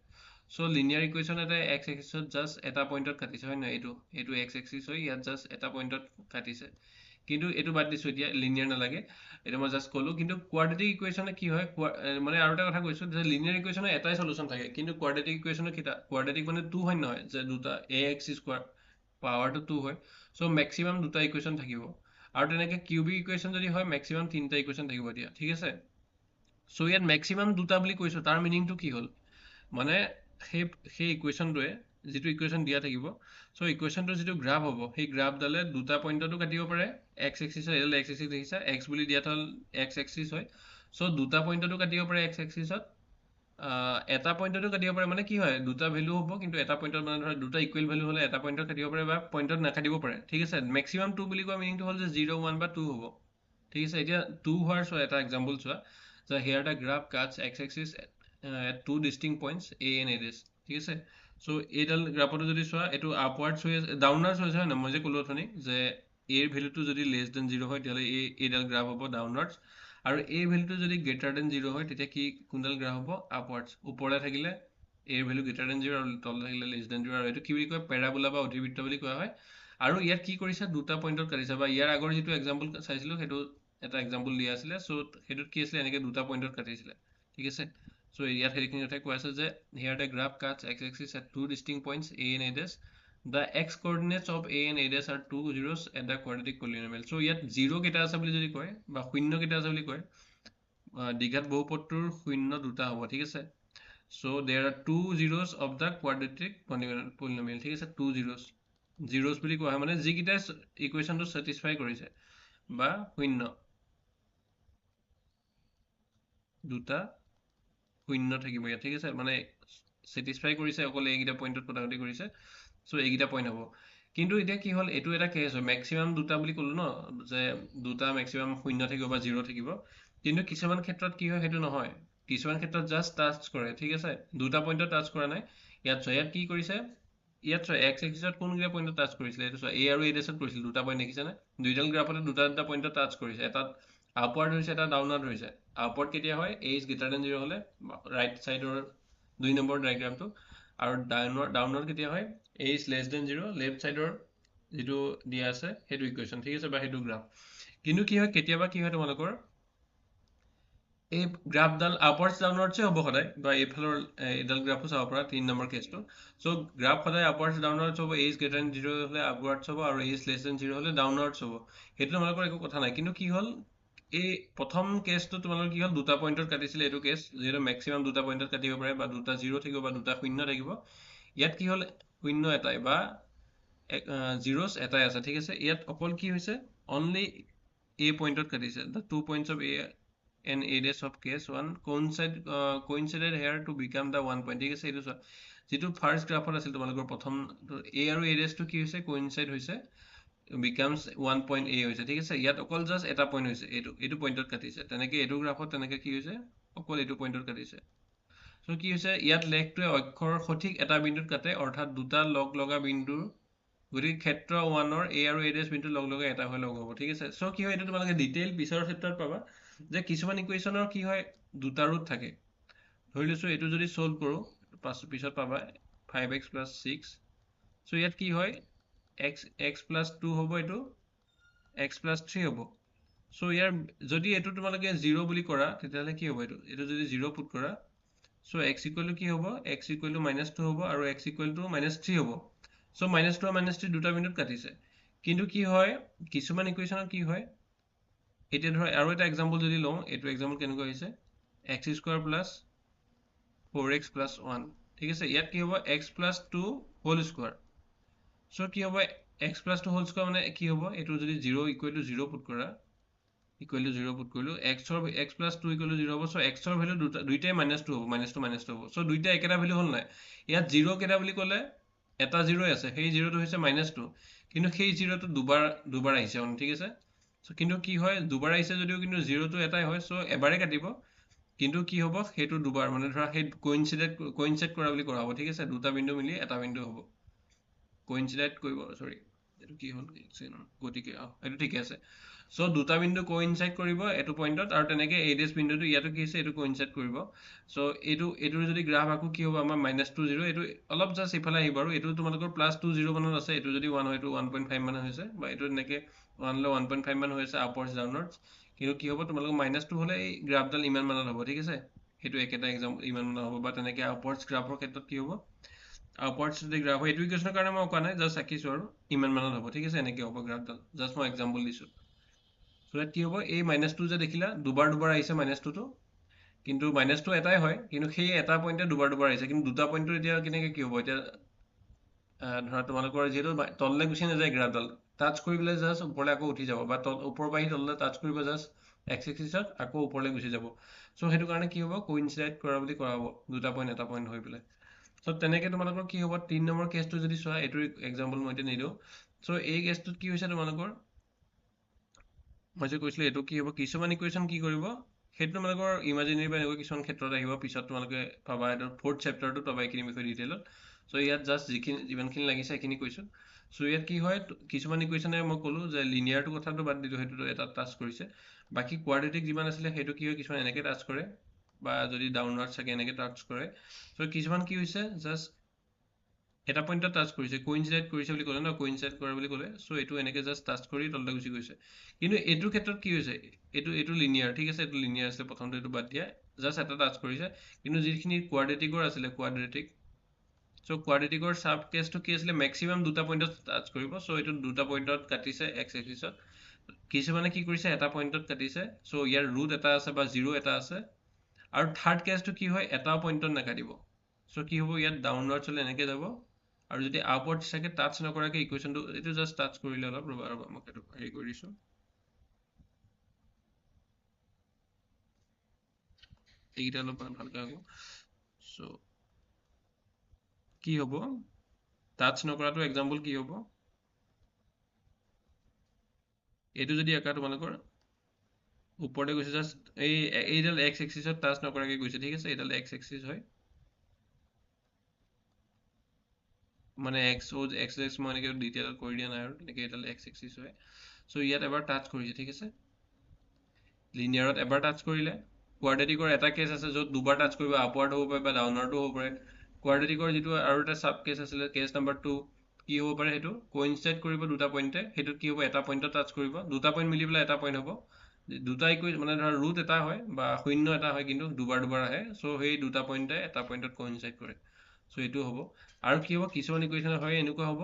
সো লিনিয়াৰ ইকুৱেশ্যন এটা এক্স এক্সিছত জাস্ট এটা পইণ্টত কাটিছে হয় না এটো এক্স এক্সিছ হয় ইয়াত জাস্ট এটা পইণ্টত কাটিছে কিন্তু এটো বাদ দিছো এতিয়া লিনিয়াৰ নালাগে এটা মই জাস্ট ক'লো কিন্তু কোৱাড্ৰেটিক ইকুৱেশ্যনে কি হয় মানে আৰু এটা কথা কৈছো যে লিনিয়াৰ ইকুৱেশ্যনৰ এটাই সলিউশন থাকে কিন্তু কোৱাড্ৰেটিক ইকুৱেশ্যনৰ কিটা কোৱাড্ৰেটিক মানে 2 হয় নহয় যে দুটা ax স্কয়াৰ পাৱাৰটো 2 হয় সো ম্যাক্সিমাম দুটা ইকুৱেশ্যন থাকিব আৰু তেনেকে কিউবিক ইকুৱেশ্যন যদি হয় ম্যাক্সিমাম তিনটা ইকুৱেশ্যন থাকিব দিয়া ঠিক আছে সো ইয়াত ম্যাক্সিমাম দুটা বুলি কৈছো তাৰ মিনিংটো কি হ'ল মানে সেই ইকুৱেশ্যনটোৱে যিটো ইকুৱেশ্যন দিয়া থাকিব সো ইকুৱেশ্যনটো যিটো গ্ৰাফ হ'ব সেই গ্ৰাফডালে দুটা পইণ্টতো কাটিব পাৰে এক্স এক্সিছ এডাল এক্স এক্সিছ দেখিছা এক্স বুলি দিয়াত হ'ল এক্স এক্সিছ হয় সো দুটা পইণ্টতো কাটিব পাৰে এক্স এক্সিছত এটা পইণ্টতো কাটিব পাৰে মানে কি হয় দুটা ভ্যালু হ'ব কিন্তু এটা পইণ্টত মানে ধৰা দুটা ইকুৱেল ভ্যালু হ'লে এটা পইণ্টত কাটিব পাৰে বা পইণ্টত নাকাটিব পাৰে ঠিক আছে ম্যাক্সিমাম 2 বুলি কোৱা মিনিংটো হ'ল যে 0 1 বা 2 হ'ব ঠিক আছে এতিয়া 2 হোৱাৰ চোৱা এটা এক্সাম্পল চোৱা যে here the graph cuts x axis at two distinct points a and a dash ঠিক আছে সো এইডাল গ্ৰাফটো যদি চোৱা এটো আপওয়াৰ্ডছ হৈ আছে ডাউনৱাৰ্ডছ হৈছে হয় না মই যে ক'লো অথনি যে a এৰ ভ্যালুটো যদি লেছ দেন 0 হয় তেতিয়ালে এইডাল গ্ৰাফ হ'ব ডাউনৱাৰ্ডছ আৰু a ভ্যালুটো যদি গ্ৰেটাৰ দেন 0 হয় তেতিয়া কি কোনডাল গ্ৰাফ হ'ব আপওয়াৰ্ডছ ওপৰলে থাকিলে a এৰ ভ্যালু গ্ৰেটাৰ দেন 0 আৰু তললে থাকিলে লেছ দেন 0 আৰু এটো কি বুলি কয় প্যাৰাবোলা বা অধিবৃত্ত বুলি কোৱা হয় আৰু ইয়াত কি কৰিছে দুটা পইণ্টত কাটিছে বা ইয়াৰ আগৰ যিটো এক্সাম্পল চাইছিলো হেতু এটা এক্সাম্পল দিয়া আছিলে সো হেতুত কি আছিলে এনেকে দুটা পইণ্টত কাটিছিলে ঠিক আছে সো ইয়াত হেৰিখিনি কথা কোৱা আছে যে here the graph cuts x axis at two distinct points a and a dash the x coordinates of a and a dash are two zeros at the quadratic polynomial so ইয়াত 0 কেটা আছে বুলি যদি কয় বা শূন্য কেটা আছে বুলি কয় দ্বিঘাত বহুপদটোৰ শূন্য দুটা হ'ব ঠিক আছে so there are two zeros of the quadratic polynomial ঠিক আছে two zeros বুলি কোৱা হয় মানে যিকিটা ইকুৱেশ্যনটো স্যাটিসফাই কৰিছে বা শূন্য দুটা শূন্য থাকিব ইয়াত ঠিক আছে মানে স্যাটিসফাই কৰিছে অকল এইগিটা পইণ্টত কটাকটি কৰিছে সো এইগিটা পইণ্ট হ'ব কিন্তু এতিয়া কি হ'ল এটো এটা কেছ হয় ম্যাক্সিমাম দুটা বুলি ক'লো ন যে দুটা ম্যাক্সিমাম শূন্য থাকিব বা 0 থাকিব কিন্তু কিছুমান ক্ষেত্ৰত কি হয় হেতু নহয় কিছুমান ক্ষেত্ৰত জাস্ট টাচ কৰে ঠিক আছে দুটা পইণ্টত টাচ কৰা নাই ইয়াত কি কৰিছে ইয়াত এক্স এক্সিছত কোনগিটা পইণ্টত টাচ কৰিছিলে এটো এ আৰু এ ডেছত কৰিছিল দুটা পইণ্ট দেখিছানে দুইডাল গ্ৰাফতে দুটা পইণ্টত টাচ কৰিছে এটা আপওয়াৰ্ড হৈছে এটা ডাউনৱাৰ্ড হৈছে আপওয়াৰ্ড কেতিয়া হয় a is greater than 0 হলে ৰাইট সাইডৰ 2 নম্বৰ ডায়াগ্ৰামটো আৰু ডাউনৱাৰ্ড কেতিয়া হয় a is less than 0 left সাইডৰ যেটো দিয়া আছে হেতু ইকুৱেশ্যন ঠিক আছে বা হেতু গ্ৰাফ কিন্তু কি হয় কেতিয়াবা কি হয় তোমালোকৰ এই গ্ৰাফডাল আপওয়াৰ্ডছ ডাউনৱাৰ্ডছ হ'ব সদায় বা এইফালৰ এডাল গ্ৰাফো চাব পৰা 3 নম্বৰ কেছটো সো গ্ৰাফ সদায় আপওয়াৰ্ডছ ডাউনৱাৰ্ডছ হ'ব a is greater than 0 হলে আপওয়াৰ্ডছ হ'ব আৰু a is less than 0 হলে ডাউনৱাৰ্ডছ হ'ব হেতু তোমালোকৰ একো কথা নাই কিন্তু কি হ'ল এই প্ৰথম কেছটো তোমালোকৰ কি হ'ল দুটা পইণ্টত কাটিছিলে এটো কেছ যেটো ম্যাক্সিমাম দুটা পইণ্টত কাটিব পাৰে বা দুটা 0 থাকিব বা দুটা শূন্য থাকিব ইয়াত কি হ'ল শূন্য এটাই বা zeros এটাই আছে ঠিক আছে ইয়াত অকল কি হৈছে অনলি a পইণ্টত কাটিছে the 2 points of a and a dash of case 1 coincided here to become the 1 point ঠিক আছে এটো যেটো ফাৰ্স্ট গ্ৰাফত আছিল তোমালোকৰ প্ৰথম a আৰু a dash টো কি হৈছে coincide হৈছে becomes 1 point a হৈছে ঠিক আছে ইয়াত অকল জাস্ট এটা পইণ্ট হৈছে এটো পইণ্টত কাটিছে তেনেকে এটো গ্ৰাফত তেনেকে কি হৈছে অকল এটো পইণ্টত কাটিছে সো কি হৈছে ইয়াত লেখটোৱে অক্ষৰ সঠিক এটা বিন্দুত কাটে অৰ্থাৎ দুটা লগ লগা বিন্দুৰ গতিকে ক্ষেত্ৰ 1 ৰ a আৰু a dash বিন্দু লগ লগা এটা হৈ লগ হ'ব ঠিক আছে সো কি হয় এটো তোমালোকে ডিটেইল পিছৰ ক্ষেত্ৰত পাবা যে কিছুমান ইকুৱেশ্যনৰ কি হয় দুটা ৰুট থাকে ধৰি লৈছো এটো যদি সলভ কৰো পিছত পাবা 5x + 6 সো ইয়াত কি হয় x + 2 হ'ব এটো x + 3 হ'ব সো ইয়াৰ যদি এটো তোমালোকে 0 বুলি কৰা তেতিয়ালে কি হ'ব এটো যদি 0 পুট কৰা সো x = কি হ'ব x = -2 হ'ব আৰু x = -3 হ'ব সো -2 আৰু -3 দুটা বিন্দুত কাটিছে কিন্তু কি হয় কিছুমান ইকুৱেশ্যনত কি হয় এটা ধৰ আৰু এটা এক্সাম্পল যদি লওঁ এটো এক্সাম্পল কেনেকৈ হৈছে x² + 4x + 1 ঠিক আছে ইয়াত কি হ'ব x + 2 হোল স্কয়াৰ সো কি হ'ব x + 2 হোল স্কয়াৰ মানে কি হ'ব এটো যদি 0 = 0 পুট কৰা =0 পুট কৰিলো x + 2 = 0 হ'ব সো x ৰ ভ্যালু দুইটাই -2 হ'ব -2 হ'ব সো দুইটা একেটা ভ্যালু হ'ল নাই ইয়াত 0 কেটা বুলি ক'লে এটা 0 আছে সেই 0 টো হৈছে -2 কিন্তু সেই 0 টো দুবাৰ আহিছে ঠিক আছে সো কিন্তু কি হয় দুবাৰ আহিছে যদিও কিন্তু 0 টো এটাই হয় সো এবাৰে কাটিব কিন্তু কি হ'ব হেতু দুবাৰ মানে ধৰা হে কোইনসাইড কৰা বুলি কৰা হ'ব ঠিক আছে দুটা বিন্দু মিলি এটা বিন্দু হ'ব কোইনসাইড কৰিব সৰি এইটো কি হ'ল গতিকে এইটো ঠিকে আছে সো দুটা বিন্দু কোইনসাইড কৰিব এটো পইণ্টত আৰু তেনেকে এডেছ বিন্দুটো ইয়াতো কি আছে এটো কোইনসাইড কৰিব সো এটো যদি গ্ৰাফ আকো কি হ'ব আমাৰ -2 0 এটো অলপ জাস্ট ইফালে আহিব আৰু এটো তোমালোকৰ +2 0 মানত আছে এটো যদি 1 হয় এটো 1.5 মান হৈছে বা এটো তেনেকে 1 লৈ 1.5 মান হৈছে আপৱাৰ্ডছ ডাউনৱাৰ্ডছ কিন্তু কি হ'ব তোমালোকৰ -2 হ'লে এই গ্ৰাফডাল ইমান মানত হ'ব ঠিক আছে হেতু একেটা एग्जांपल ইমান মানত হ'ব বা তেনেকে আপৱাৰ্ডছ গ্ৰাফৰ ক্ষেত্ৰত কি হ'ব আপৱাৰ্ডছ যদি গ্ৰাফ হয় এটো ইকুৱেশ্যনৰ কাৰণে মই কোৱা নাই জাস্ট আকিছো আৰু ইমান মানত হ'ব ঠিক আছে এনেকে হ'ব গ্ৰাফডাল জাস্ট মই एग्जांपल দিছো সো কি হ'ব এই -2 যে দেখিলা দুবাৰ আহিছে -2 টো কিন্তু -2 এটাই হয় কিন্তু সেই এটা পইণ্টে দুবাৰ আহিছে কিন্তু দুটা পইণ্টৰ এতিয়া কেনেকে কি হ'ব এতিয়া ধৰা তোমালোকৰ যেটো তললে গুছি নাযায় গ্ৰাফডাল টাচ কৰিবলৈ জাস্ট ওপৰলে আকৌ উঠি যাব বা ওপৰৰ পৰা তললে টাচ কৰিব জাস্ট এক্স এক্সিছত আকৌ ওপৰলে গুছি যাব সো হেতু কাৰণে কি হ'ব কোইনসাইড কৰা বুলি কৰা হ'ব দুটা পইণ্ট এটা পইণ্ট হৈ পেলাই সো তেনেকে তোমালোকৰ কি হ'ব 3 নম্বৰ কেছটো যদি চোৱা এটো एग्जांपल মই এতিয়া নিদো সো এই কেছটোত কি হৈছে তোমালোকৰ মই যে কৈছিলো এটো কি হ'ব কিছুমান ইকুৱেশ্যন কি কৰিব হেতু তোমালোকৰ ইমাজিনাৰি বা এনেকুৱা কিছুমান ক্ষেত্ৰত আহিব পিছত তোমালোকে পাবা এটো 4th চেপ্টাৰটো পাবা এইখিনি বিষয় ডিটেইলত সো ইয়াত জাস্ট যিমানখিনি লাগিছে এইখিনি কৈছো সো ইয়াত কি হয় কিছুমান ইকুৱেশ্যনে মই ক'লো যে লিনিয়াৰটো কথাটো বাদ দিলো হেতু এটা টাচ কৰিছে বাকি কোৱাড্ৰেটিক যিমান আছিলে হেতু কি হয় কিছুমান এনেকে টাচ কৰে বা যদি ডাউনৱাৰ্ড থাকে এনেকে টাচ কৰে সো কিছুমান কি হৈছে জাস্ট এটা পইণ্টত টাচ কৰিছে কোইনসাইড কৰিছে বুলি ক'লে ন কোইনসাইড কৰা বুলি ক'লে সো এটো এনেকে জাস্ট টাচ কৰি তললে গুছি গৈছে কিন্তু এটো ক্ষেত্ৰত কি হৈছে এটো লিনিয়াৰ ঠিক আছে এটো লিনিয়াৰ আছে প্ৰথমতে এটো বাদ দিয়া জাস্ট এটা টাচ কৰিছে কিন্তু যিখিনি কোৱাড্ৰেটিকৰ আছিলে কোৱাড্ৰেটিক সো কোৱাড্ৰেটিকৰ সাব কেছটো কি আছিলে ম্যাক্সিমাম দুটা পইণ্টত টাচ কৰিব সো এটো দুটা পইণ্টত কাটিছে এক্স এক্সিছত কিছুমানে কি কৰিছে এটা পইণ্টত কাটিছে সো ইয়াৰ ৰুট এটা আছে বা 0 এটা আছে আৰু থাৰ্ড কেছটো কি হয় এটা পইণ্টত নাকাটিব সো কি হ'ব ইয়াত ডাউনৱাৰ্ডছ হলে এনেকে যাব আৰু যদি আপৱাৰ্ডছ থাকে টাচ নকৰাকে ইকুৱেশ্যনটো এটো জাস্ট টাচ কৰিলে অলপ ৰবা মই এটো হেৰি কৰি দিছো এইটা অলপ ভালকৈ আকৌ সো কি হ'ব টাচ নকৰাটো एग्जांपल কি হ'ব এটো যদি আকা তোমালোকৰ ওপৰতে গৈছে জাস্ট এইডাল এক্স এক্সিছত টাচ নকৰাকে গৈছে ঠিক আছে এইডাল এক্স এক্সিছ হয় মানে এক্স এক্স মই এনেকে ডিটেইল কৰি দিয়া নাই আৰু তেনেকে এইডাল এক্স এক্সিছ হয় সো ইয়াত এবাৰ টাচ কৰিছে ঠিক আছে লিনিয়াৰত এবাৰ টাচ কৰিলে কোৱাড্ৰেটিকৰ এটা কেছ আছে য'ত দুবাৰ টাচ কৰিব আপৱাৰ্ড হ'ব পাৰে বা ডাউনৱাৰ্ডো হ'ব পাৰে কোৱাড্ৰেটিকৰ যিটো আৰু এটা সাব কেছ আছিলে কেছ নাম্বাৰ 2 কি হ'ব পাৰে হেতু কোইনসাইড কৰিব দুটা পইণ্টে হেতু কি হ'ব এটা পইণ্টত টাচ কৰিব দুটা পইণ্ট মিলি পেলাই এটা পইণ্ট হ'ব দুটা ইকুৱেশ্যন মানে ধৰা ৰুট এটা হয় বা শূন্য এটা হয় কিন্তু দুবাৰ আহে সো সেই দুটা পইণ্টে এটা পইণ্টত কোইনসাইড কৰে সো এটো হ'ব আৰু কি হ'ব কিছুমান ইকুৱেশ্যন হয় এনেকুৱা হ'ব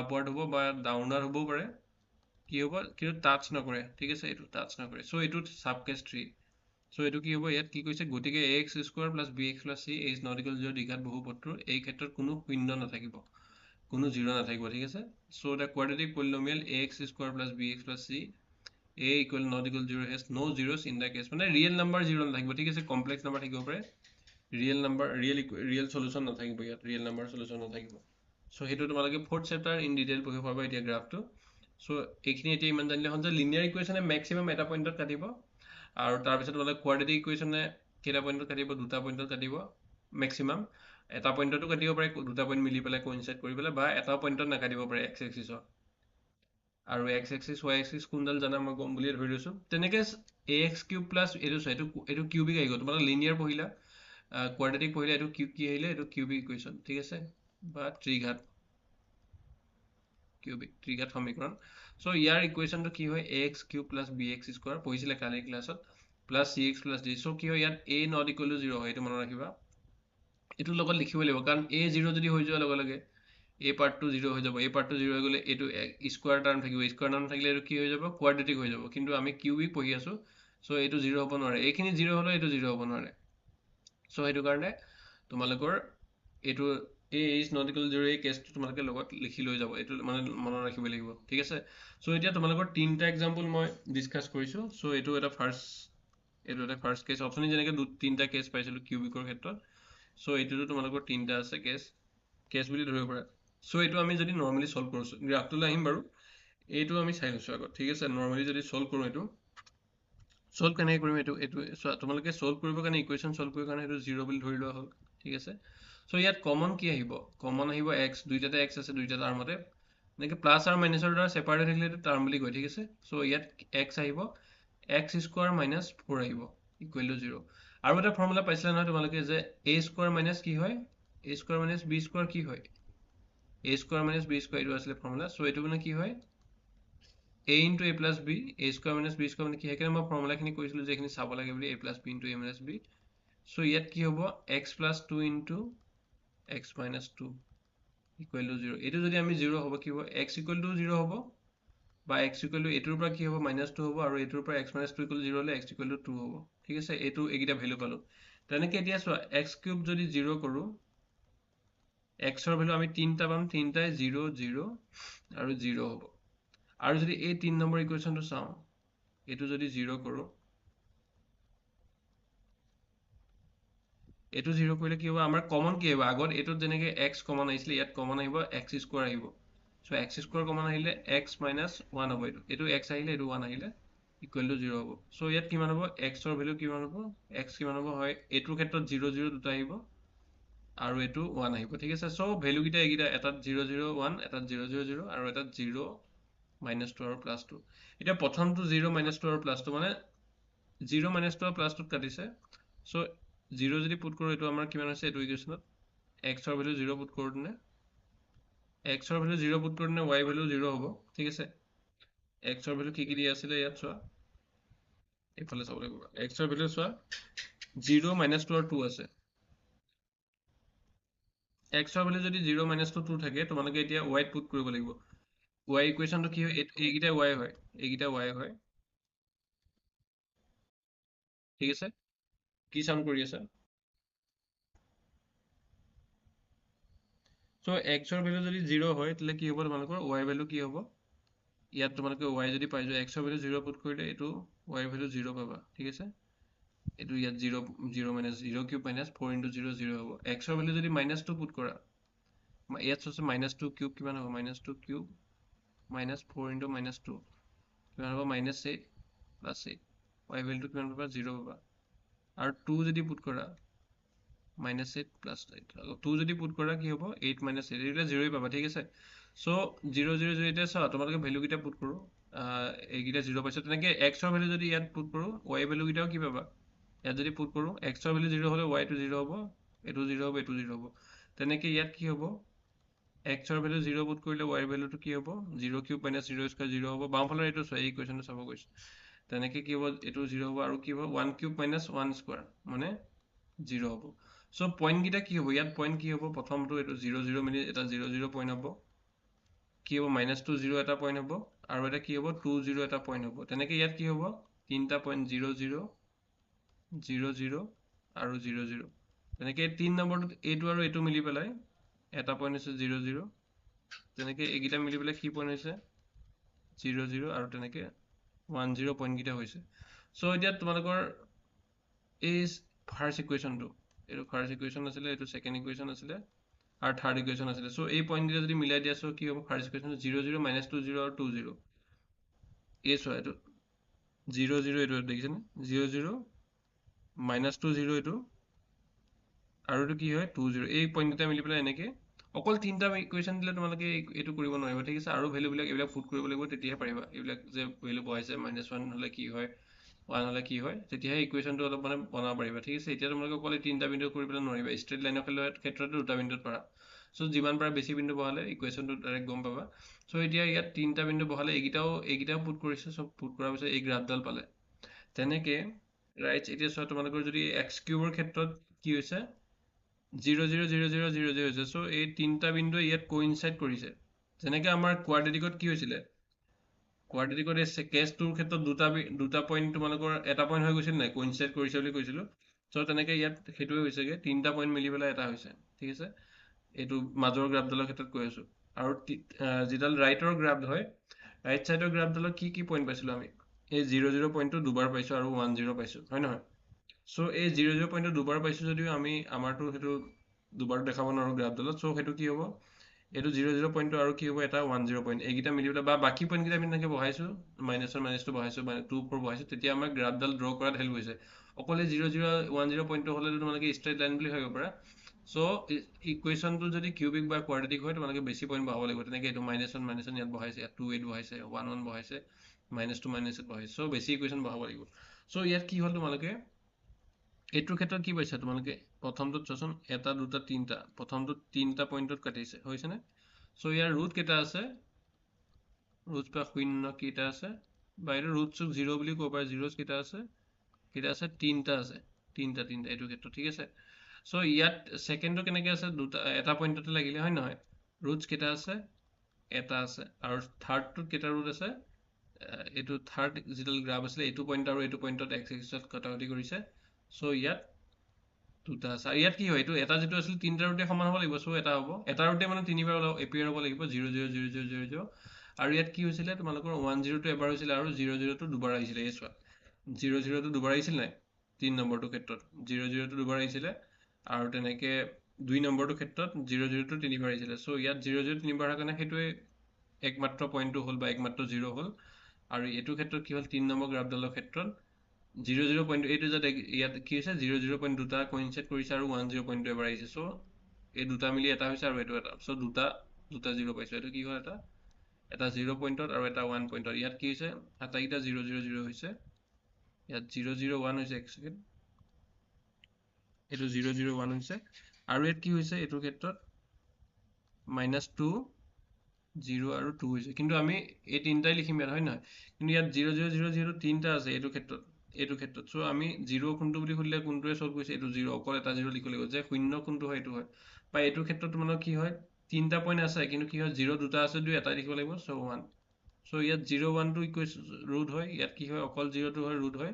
আপৱাৰ্ড হ'ব বা ডাউনৱাৰ্ড হ'ব পাৰে কি হ'ব কিন্তু টাচ নকৰে ঠিক আছে এটো টাচ নকৰে সো এটো সাব কেছ 3 সো এটো কি হ'ব ইয়াত কি কৈছে গতিকে ax² + bx + c is not equal 0 দ্বিঘাত বহুপদটোৰ এই ক্ষেত্ৰত কোনো শূন্য নাথাকিব কোনো 0 নাথাকিব ঠিক আছে so the quadratic polynomial ax² + bx + c a = not equal 0 has no zeros in the case মানে ৰিয়েল নাম্বাৰ 0 নাথাকিব ঠিক আছে কমপ্লেক্স নাম্বাৰ থাকিব পাৰে ৰিয়েল নাম্বাৰ ৰিয়েল সলিউশন নাথাকিব ইয়াত ৰিয়েল নাম্বাৰ সলিউশন নাথাকিব সো হেতু তোমালোকে 4th চেপ্টাৰ ইন ডিটেইল পঢ়িব পাবা এতিয়া গ্ৰাফটো সো এইখিনি এতিয়া ইমান জানিলে হন যে লিনিয়াৰ ইকুৱেশ্যনে ম্যাক্সিমাম এটা পইণ্টত কাটিব আৰু তাৰ পিছত তোমালোকে কোৱাড্ৰেটিক ইকুৱেশ্যনে কেটা পইণ্টত কাটিব দুটা পইণ্টত কাটিব ম্যাক্সিমাম এটা পইণ্টতো কাটিব পাৰে দুটা পইণ্ট মিলি পেলাই কোইনসাইড কৰি পেলাই বা এটা পইণ্টত নাকাটিব পাৰে এক্স এক্সিছত আৰু এক্স এক্সিস ওয়াই এক্সিস কোনডাল জানা মই গম বুলি ধৰি লৈছো তেনেকে ax³ এটো কিউবিক আহি গ'ল তোমালোকে লিনিয়াৰ পঢ়িলা কোৱাড্ৰেটিক পঢ়িলা এটো কি আহিলে এটো কিউবিক ইকুৱেশ্যন ঠিক আছে বা ত্ৰিঘাত কিউবিক ত্ৰিঘাত সমীকৰণ সো ইয়াৰ ইকুৱেশ্যনটো কি হয় ax³ + bx² পঢ়িছিলে কালি ক্লাছত + cx + d সো কি হয় ইয়াত a not equal to 0 হয় এটো মনত ৰাখিবা এটো লগত লিখিব লাগিব কাৰণ a 0 যদি হৈ যোৱা লগে লগে a পাৰ্টটো 0 হৈ যাব a পাৰ্টটো 0 হৈ গলে এটো স্কয়াৰ টাৰ্ম থাকিব স্কয়াৰ টাৰ্ম থাকিলে এটো কি হৈ যাব কোৱাড্ৰেটিক হৈ যাব কিন্তু আমি কিউবিক পঢ়ি আছো সো এটো 0 হ'ব নোৱাৰে এইখিনি 0 হলো এটো 0 হ'ব নোৱাৰে সো হেতু কাৰণে তোমালোকৰ এটো a is not equal 0 এই কেছটো তোমালোকে লগত লিখি লৈ যাব এটো মানে মনত ৰাখিব লাগিব ঠিক আছে সো এতিয়া তোমালোকৰ তিনটা एग्जांपल মই ডিসকাস কৰিছো সো এটো এটা ফাৰ্স্ট কেছ অপচনি যেনেকে তিনটা কেছ পাইছিলো কিউবিকৰ ক্ষেত্ৰত সো এটোটো তোমালোকৰ তিনটা আছে কেছ বুলি ধৰিব পাৰা সো এটো আমি যদি নৰমালি সলভ কৰছো গ্ৰাফটোলৈ আহিম বাৰু এইটো আমি চাই লৈছো আগত ঠিক আছে নৰমালি যদি সলভ কৰো এটো সলভ কেনেকৈ কৰিম এটো তোমালোকে সলভ কৰিব কাৰণে ইকুৱেশ্যন সলভ কৰিব কাৰণে এটো 0 বুলি ধৰি লোৱা হ'ল ঠিক আছে চ' ইয়াত কমন কি আহিব? কমন আহিব এক্স, দুইটাতে এক্স আছে, দুইটা টাৰ্ম মতে এনেকৈ প্লাছ আৰু মাইনাছৰ দ্বাৰা ছেপাৰেট থাকিলে এইটো টাৰ্ম বুলি কয়, ঠিক আছে। চ' ইয়াত এক্স আহিব, এক্স স্কোৱাৰ মাইনাছ 4 আহিব ইকুৱেল টু 0। আৰু এটা ফৰ্মুলা পাইছিলে নহয় তোমালোকে যে এ স্কোৱাৰ মাইনাছ কি হয়, a square minus b square কি হয়, a square minus b square, এইটো আছিলে ফৰ্মুলা। চ' এইটো মানে কি হয়, a into a plus b, a square minus b square মানে কি, সেইকাৰণে মই ফৰ্মুলাখিনি কৈছিলোঁ যে এইখিনি চাব লাগে বুলি, এ plus B into a minus B. চ' ইয়াত কি হ'ব, x plus 2 into x minus 2 equal to 0। এইটো যদি আমি 0 হ'ব কি হ'ব, এক্স ইকুৱেল টু 0 হ'ব, বা এক্স ইকুৱেল টু এইটোৰ পৰা কি হ'ব মাইনাছ 2 হ'ব, আৰু এইটোৰ পৰা এক্স মাইনাছ 2 ইকুৱেল 0 হ'লে এক্স ইকুৱেল টু 2 হ'ব, ঠিক আছে। এইটো এইকেইটা ভেলু পালোঁ। তেনেকৈ এতিয়া চোৱা, এক্স কিউব যদি 0 কৰোঁ, এক্সৰ ভেলু আমি 3টা পাম, 3টাই 0 0 আৰু 0 হ'ব। আৰু যদি এই 3 নম্বৰ ইকুৱেশ্যনটো চাওঁ, এইটো যদি 0 কৰোঁ, এইটো 0 কৰিলে কি হ'ব, আমাৰ কমন কি আহিব, আগত এইটোত যেনেকৈ এক্স কমন আহিছিলে, ইয়াত কমন আহিব এক্স স্কোৱাৰ আহিব। চ' এক্স স্কোৱাৰ কমন আহিলে এক্স মাইনাছ 1 হ'ব, এইটো এক্স আহিলে, এইটো 1 আহিলে ইকুৱেল টু 0 হ'ব। চ' ইয়াত কিমান হ'ব, এক্সৰ ভেলু কিমান হ'ব, এক্স কিমান হ'ব, হয় এইটোৰ ক্ষেত্ৰত 0 0 দুটা আহিব, আৰু এইটো 1 আহিব, ঠিক আছে। চ' ভেলুকেইটা এইকেইটা, এটাত 0 0 1, এটাত 0 0 0, আৰু এটাত 0 মাইনাছ 2 আৰু প্লাছ 2। এতিয়া প্ৰথমটো 0 মাইনাছ 2 আৰু প্লাছ 2 মানে 0 মাইনাছ 2 আৰু প্লাছ 2 কাটিছে। চ' 0 যদি পুট কৰোঁ, এইটো আমাৰ কিমান হৈছে, এইটো ইকুৱেশ্যনত এক্সৰ ভেলু 0 পুট কৰোঁতে, এক্সৰ ভেলু 0 পুট কৰোঁতে ৱাই ভেলু 0 হ'ব, ঠিক আছে। এক্সৰ ভেলু কি কি দিয়া আছিলে, ইয়াত চোৱা, এইফালে চাব লাগিব, এক্সৰ ভেলু চোৱা 0 মাইনাছ 2 আৰু 2 আছে। এক্সৰ ভেলু যদি 0 মাইনাছ 2 2 থাকে, তোমালোকে এতিয়া ৱাইত পুট কৰিব লাগিব। ৱাই ইকুৱেশ্যনটো কি হয়, এইকেইটা ৱাই হয়, এইকেইটা ৱাই হয়, ঠিক আছে। কি চাউণ্ড কৰি আছা? চ' এক্সৰ ভেলু যদি 0 হয়, তেতিয়াহ'লে কি হ'ব, তোমালোকৰ ৱাই ভেলু কি হ'ব, ইয়াত তোমালোকে ৱাই যদি পাই যোৱা, এক্সৰ ভেলু 0 পুট কৰিলে এইটো ৱাই ভেলু 0 পাবা, ঠিক আছে। এইটো ইয়াত 0 0 মাইনাছ 0 কিউব মাইনাছ 4 ইনটু 0 0 হ'ব। এক্সৰ ভেলু যদি মাইনাছ 2 পুট কৰা, ইয়াত চোৱাচোন মাইনাছ 2 কিউব কিমান হ'ব, minus 2 cube minus 4 into minus 2 কিমান হ'ব, মাইনাছ 8 প্লাছ 8, ৱাই ভেলুটো কিমান পাবা, 0 পাবা। আৰু 2 যদি পুট কৰা, মাইনাছ 8 প্লাছ 8, 2 যদি পুট কৰা কি হ'ব, 8 মাইনাছ 8, এইবিলাক 0 পাবা, ঠিক আছে। চ' 0 0 0, এতিয়া চোৱা তোমালোকে ভেলুকেইটা পুট কৰোঁ, এইকেইটা 0 পাইছোঁ, তেনেকৈ এক্সৰ ভেলু যদি ইয়াত পুট কৰোঁ, ৱাই ভেলুকেইটাও কি পাবা, ইয়াত যদি পুট কৰোঁ, এক্সৰ ভেলু 0 হ'লে ৱাইটো 0 হ'ব, এইটো 0 হ'ব, এইটো 0 হ'ব। তেনেকৈ ইয়াত কি হ'ব, এক্সৰ ভেলু 0 পুট কৰিলে ৱাইৰ ভেলুটো কি হ'ব, 0 কিউব মাইনাছ 0 স্কুৱাৰ 0 হ'ব। বাওঁফালৰ এইটো চোৱা, এই ইকুৱেশ্যনটো চাব গৈছোঁ, তেনেকৈ কি হ'ব, এইটো 0 হ'ব, আৰু কি হ'ব, 1 কিউব মাইনাছ 1 স্কুৱাৰ মানে 0 হ'ব। চ' পইণ্টকেইটা কি হ'ব, ইয়াত পইণ্ট কি হ'ব, প্ৰথমটো এইটো 0 0 মিলি এটা 0 0 পইণ্ট হ'ব, কি হ'ব, মাইনাছ 2 0 এটা পইণ্ট হ'ব, আৰু এটা কি হ'ব, 2 0 এটা পইণ্ট হ'ব। তেনেকৈ ইয়াত কি হ'ব, তিনিটা পইণ্ট 0 0 0 0 আৰু 0 0। তেনেকৈ 3 নম্বৰটোত এইটো আৰু এইটো মিলি পেলাই এটা পইণ্ট হৈছে 0 0, তেনেকৈ এইকেইটা মিলি পেলাই কি পইণ্ট হৈছে, 0 0, আৰু তেনেকৈ 1 0 পইণ্টকেইটা হৈছে। চ' এতিয়া তোমালোকৰ এই ফাৰ্ষ্ট ইকুৱেশ্যনটো, এইটো ফাৰ্ষ্ট ইকুৱেশ্যন আছিলে, এইটো ছেকেণ্ড ইকুৱেশ্যন আছিলে, আৰু থাৰ্ড ইকুৱেশ্যন আছিলে। চ' এই পইণ্টকেইটা যদি মিলাই দিয়া, চ' কি হ'ব, ফাৰ্ষ্ট ইকুৱেশ্যন 0 0 মাইনাছ 2 0 আৰু 2 0, এই চোৱা এইটো 0 0, এইটো দেখিছেনে, 0 0 মাইনাছ 2 0 এইটো, আৰু এইটো কি হয় 2 0, এই পইণ্টকেইটা মিলি পেলাই এনেকৈ অকল তিনিটা ইকুৱেশ্যন দিলে তোমালোকে এইটো কৰিব নোৱাৰিবা, ঠিক আছে। আৰু ভেলুবিলাক এইবিলাক পুট কৰিব লাগিব, তেতিয়াহে পাৰিবা। এইবিলাক যে ভেলু বহাইছে, মাইনাছ 1 হ'লে কি হয়, 1 হ'লে কি হয়, তেতিয়াহে ইকুৱেশ্যনটো অলপ মানে বনাব পাৰিবা, ঠিক আছে। এতিয়া তোমালোকে অকল তিনিটা বিন্দু কৰি পেলাই নোৱাৰিবা, ষ্ট্ৰেইট লাইনৰ ক্ষেত্ৰতো দুটা বিন্দুত পাৰা। চ' যিমান পাৰা বেছি বিন্দু বহালে ইকুৱেশ্যনটো ডাইৰেক্ট গম পাবা। চ' এতিয়া ইয়াত তিনিটা বিন্দু বহালে এইকেইটাও পুট কৰিছে, চব পুট কৰাৰ পিছত এই গ্ৰাফডাল পালে। তেনেকৈ ৰাইট, এতিয়া চোৱা তোমালোকৰ যদি এক্স কিউবৰ ক্ষেত্ৰত কি হৈছে, 0 0 0 0 0 0 হৈছে। চ' এই তিনিটা বিন্দু ইয়াত কোইনচাইড কৰিছে, যেনেকৈ আমাৰ কোৱাড্ৰেটিকত কি হৈছিলে, কোৱাড্ৰেটিকত এই কেছ 2ৰ ক্ষেত্ৰত দুটা পইণ্ট তোমালোকৰ এটা পইণ্ট হৈ গৈছিল নাই, কোইনচাইড কৰিছে বুলি কৈছিলোঁ। চ' তেনেকৈ ইয়াত সেইটোৱে হৈছেগৈ, তিনিটা পইণ্ট মিলি পেলাই এটা হৈছে, ঠিক আছে। এইটো মাজৰ গ্ৰাফডালৰ ক্ষেত্ৰত কৈ আছোঁ। আৰু যিডাল ৰাইটৰ গ্ৰাফ হয়, ৰাইট চাইডৰ গ্ৰাফডালত কি কি পইণ্ট পাইছিলোঁ আমি, এই 0 0 পইণ্টটো দুবাৰ পাইছোঁ, আৰু 1 0 পাইছোঁ, হয় নহয়। চ' এই 0 0 পইণ্টটো দুবাৰ পাইছোঁ যদিও আমাৰতো সেইটো দুবাৰ দেখাব নোৱাৰোঁ গ্ৰাফডালত। চ' সেইটো কি হ'ব, এইটো 0 0 পইণ্টটো আৰু কি হ'ব, এটা 1 0 পইণ্ট, এইকেইটা মিলি পেলাই, বা বাকী পইণ্টকেইটা আমি তেনেকৈ বহাইছোঁ, মাইনাছটো বহাইছোঁ, 2 4 বহাইছোঁ, তেতিয়া আমাৰ গ্ৰাফডাল ড্ৰ কৰাত হেল্প হৈছে। অকল এই 0 0 1 0 পইণ্টটো হ'লেতো তোমালোকে ষ্ট্ৰেইট লাইন বুলি ভাবিব পাৰা, সো ইকুৱেশ্যনটো যদি কিউবিক বা কোৱাড্ৰেটিক হয় তোমালোকে বেছি পইণ্ট বহাব লাগিব তেনেকৈ এইটো -1 ইয়াত বহাইছে ইয়াত 2 8 বহাইছে 1 1 বহাইছে -2 -8 বহাইছে সো বেছি ইকুৱেশ্যন বহাব লাগিব সো ইয়াত কি হ'ল তোমালোকে এইটোৰ ক্ষেত্ৰত কি পাইছা তোমালোকে প্ৰথমটোত চোৱাচোন এটা দুটা তিনিটা প্ৰথমটোত তিনিটা পইণ্টত কাটিছে হৈছেনে সো ইয়াৰ ৰুট কেইটা আছে ৰুট বা শূন্য কেইটা আছে বা এইটো ৰুট চুক 0 বুলি ক'ব পাৰে জিৰ'জ কেইটা আছে তিনিটা আছে তিনিটা এইটো ক্ষেত্ৰত ঠিক আছে সো ইয়াত সেকেন্ডটো কেনেকৈ আছে দুটা এটা পইণ্টতে লাগিলে হয় নহয় ৰুটছ কেইটা আছে এটা আছে আৰু থাৰ্ডটোত কেইটা ৰুট আছে এইটো থাৰ্ড যিডাল গ্ৰাফ আছিলে এইটো পইণ্ট আৰু এইটো পইণ্টত এক্স এক্সিছত কটাকটি কৰিছে সো ইয়াত দুটা আছে আৰু ইয়াত কি হয় এইটো এটা যিটো আছিল তিনিটা ৰুটে সমান হ'ব লাগিব সো এটা হ'ব এটা ৰুটে মানে তিনিবাৰ এপিয়াৰ হ'ব লাগিব 0 0 0 0 0 0 আৰু ইয়াত কি হৈছিলে তোমালোকৰ 1 0 টো এবাৰ হৈছিলে আৰু 0 0 টো দুবাৰ আহিছিলে এই চোৱা 0 0 টো দুবাৰ আহিছিল নাই 3 নম্বৰটো ক্ষেত্ৰত 0 0 টো দুবাৰ আহিছিলে আৰু তেনেকে 2 নম্বৰটো ক্ষেত্ৰত 0 0 টো তিনিবাৰ আহিছিলে সো ইয়াত 0 0 তিনিবাৰ হোৱাৰ কাৰণে সেইটোৱে একমাত্ৰ পইণ্টটো হ'ল বা একমাত্ৰ 0 হ'ল আৰু এইটো ক্ষেত্ৰত কি হ'ল 3 নম্বৰ গ্ৰাফডালৰ ক্ষেত্ৰত 0 0 পইণ্ট এইটো যাতে ইয়াত কি হৈছে 0 0 পইণ্ট দুটা কোইনসাইড কৰিছে আৰু 1 0 পইণ্টটো এবাৰ আহিছে সো এই দুটা মিলি এটা হৈছে আৰু এইটো এটা সো দুটা 0 পাইছো এইটো কি হ'ল এটা 0 পইণ্টত আৰু এটা 1 পইণ্টত ইয়াত কি হৈছে আটাইকেইটা 0 0 0 হৈছে ইয়াত 0 0 1 হৈছে এক সেকেন্ড এইটো 0 0 1 হৈছে আৰু ইয়াত কি হৈছে এইটোৰ ক্ষেত্ৰত -2 0 আৰু 2 হৈছে কিন্তু আমি এই তিনটাই লিখিম ইয়াত হয় নহয় কিন্তু ইয়াত 0 0 0 0 তিনটা আছে এইটো ক্ষেত্ৰত সো আমি 0 কোনটো বুলি খুলিলে কোনটোৱে সলভ কৰিছে এইটো 0 অকল এটা 0 লিখিব লাগিব যে শূন্য কোনটো হয় এইটো হয় বা এইটো ক্ষেত্ৰত তোমালোকৰ কি হয় তিনটা পইণ্ট আছে কিন্তু কি হয় 0 দুটা আছে দুই এটা লিখিব লাগিব সো 1 সো ইয়াত 0 1 টো ইকুৱেশ্যন ৰুট হয় ইয়াত কি হয় অকল 0 টো হয় ৰুট হয়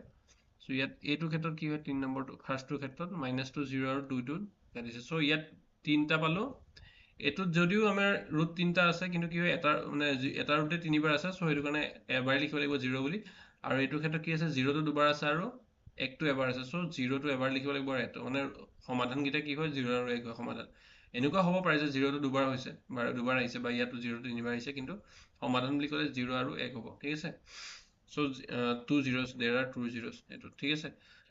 সো ইয়াত এইটো ক্ষেত্ৰত কি হয় 3 নম্বৰটো ফাৰ্ষ্টটোৰ ক্ষেত্ৰত -2 0 আৰু 2 টো কাটিছে সো ইয়াত তিনটা পালো এইটোত যদিও আমাৰ ৰুট তিনটা আছে কিন্তু কি হয় এটা মানে এটা ৰুটে তিনিবাৰ আছে সো সেইটো কাৰণে এবাৰ লিখিব লাগিব 0 বুলি আৰু এইটো ক্ষেত্ৰত কি আছে 0 টো দুবাৰ আছে আৰু 1 টো এবাৰ আছে সো 0 টো এবাৰ লিখিব লাগিব আৰু এইটো মানে সমাধানকেইটা কি হয় 0 আৰু 1 হয় সমাধান এনেকুৱা হ'ব পাৰে যে 0 টো দুবাৰ হৈছে বা দুবাৰ আহিছে বা ইয়াতো 0 টো তিনিবাৰ আহিছে কিন্তু সমাধান বুলি ক'লে 0 আৰু 1 হ'ব ঠিক আছে so 2 zeros there are 2 zeros এইটো ঠিক আছে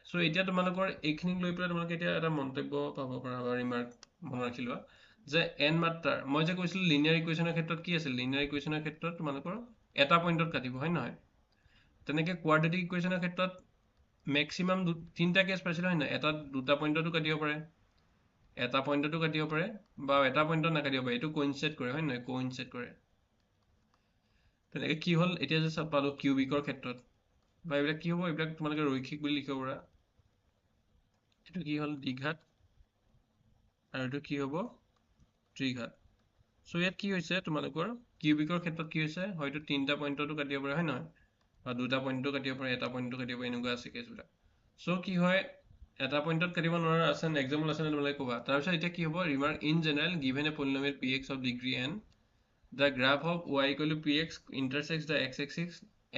সো এতিয়া তোমালোকৰ এইখিনিক লৈ পেলাই তোমালোকে এতিয়া এটা মন্তব্য পাব পাৰা বা ৰিমাৰ্ক মনত ৰাখি লোৱা যে n মাত্ৰাৰ মই যে কৈছিলো লিনিয়াৰ ইকুৱেশ্যনৰ ক্ষেত্ৰত কি আছিল লিনিয়াৰ ইকুৱেশ্যনৰ ক্ষেত্ৰত তোমালোকৰ এটা পইণ্টত কাটিব হয় নহয় তেনেকে কোৱাড্ৰেটিক ইকুৱেশ্যনৰ ক্ষেত্ৰত মেক্সিমাম তিনটা কেছ পাইছিলো হয় নহয় এটা দুটা পইণ্টতো কাটিব পাৰে এটা পইণ্টতো কাটিব পাৰে বা এটা পইণ্টত নাকাটিব পাৰে এইটো কোইনসাইড কৰে হয় নহয় কোইনসাইড কৰে তেনেকে কি হ'ল এতিয়া যে সব পালো কিউবিকৰ ক্ষেত্ৰত বা এইবিলাক কি হ'ব এইবিলাক তোমালোকে ৰৈখিক বুলি লিখিব পাৰা এইটো কি হ'ল দ্বিঘাত আৰু এইটো কি হ'ব ত্ৰিঘাত সো ইয়াত কি হৈছে তোমালোকৰ কিউবিকৰ ক্ষেত্ৰত কি হৈছে হয়তো তিনটা পইণ্টতো কাটিব পাৰে হয় নহয় বা দুটা পইণ্টতো কাটিব পাৰে এটা পইণ্টতো কাটিব পাৰে এনেকুৱা আছে কেছবিলাক সো কি হয় এটা পইণ্টত কাটিব নোৱাৰা আছে এক্সাম্পল আছে তোমালোকে ক'বা তাৰপিছত এতিয়া কি হ'ব remark in general given a polynomial px of degree n the graph of y equal to px intersects the x-axis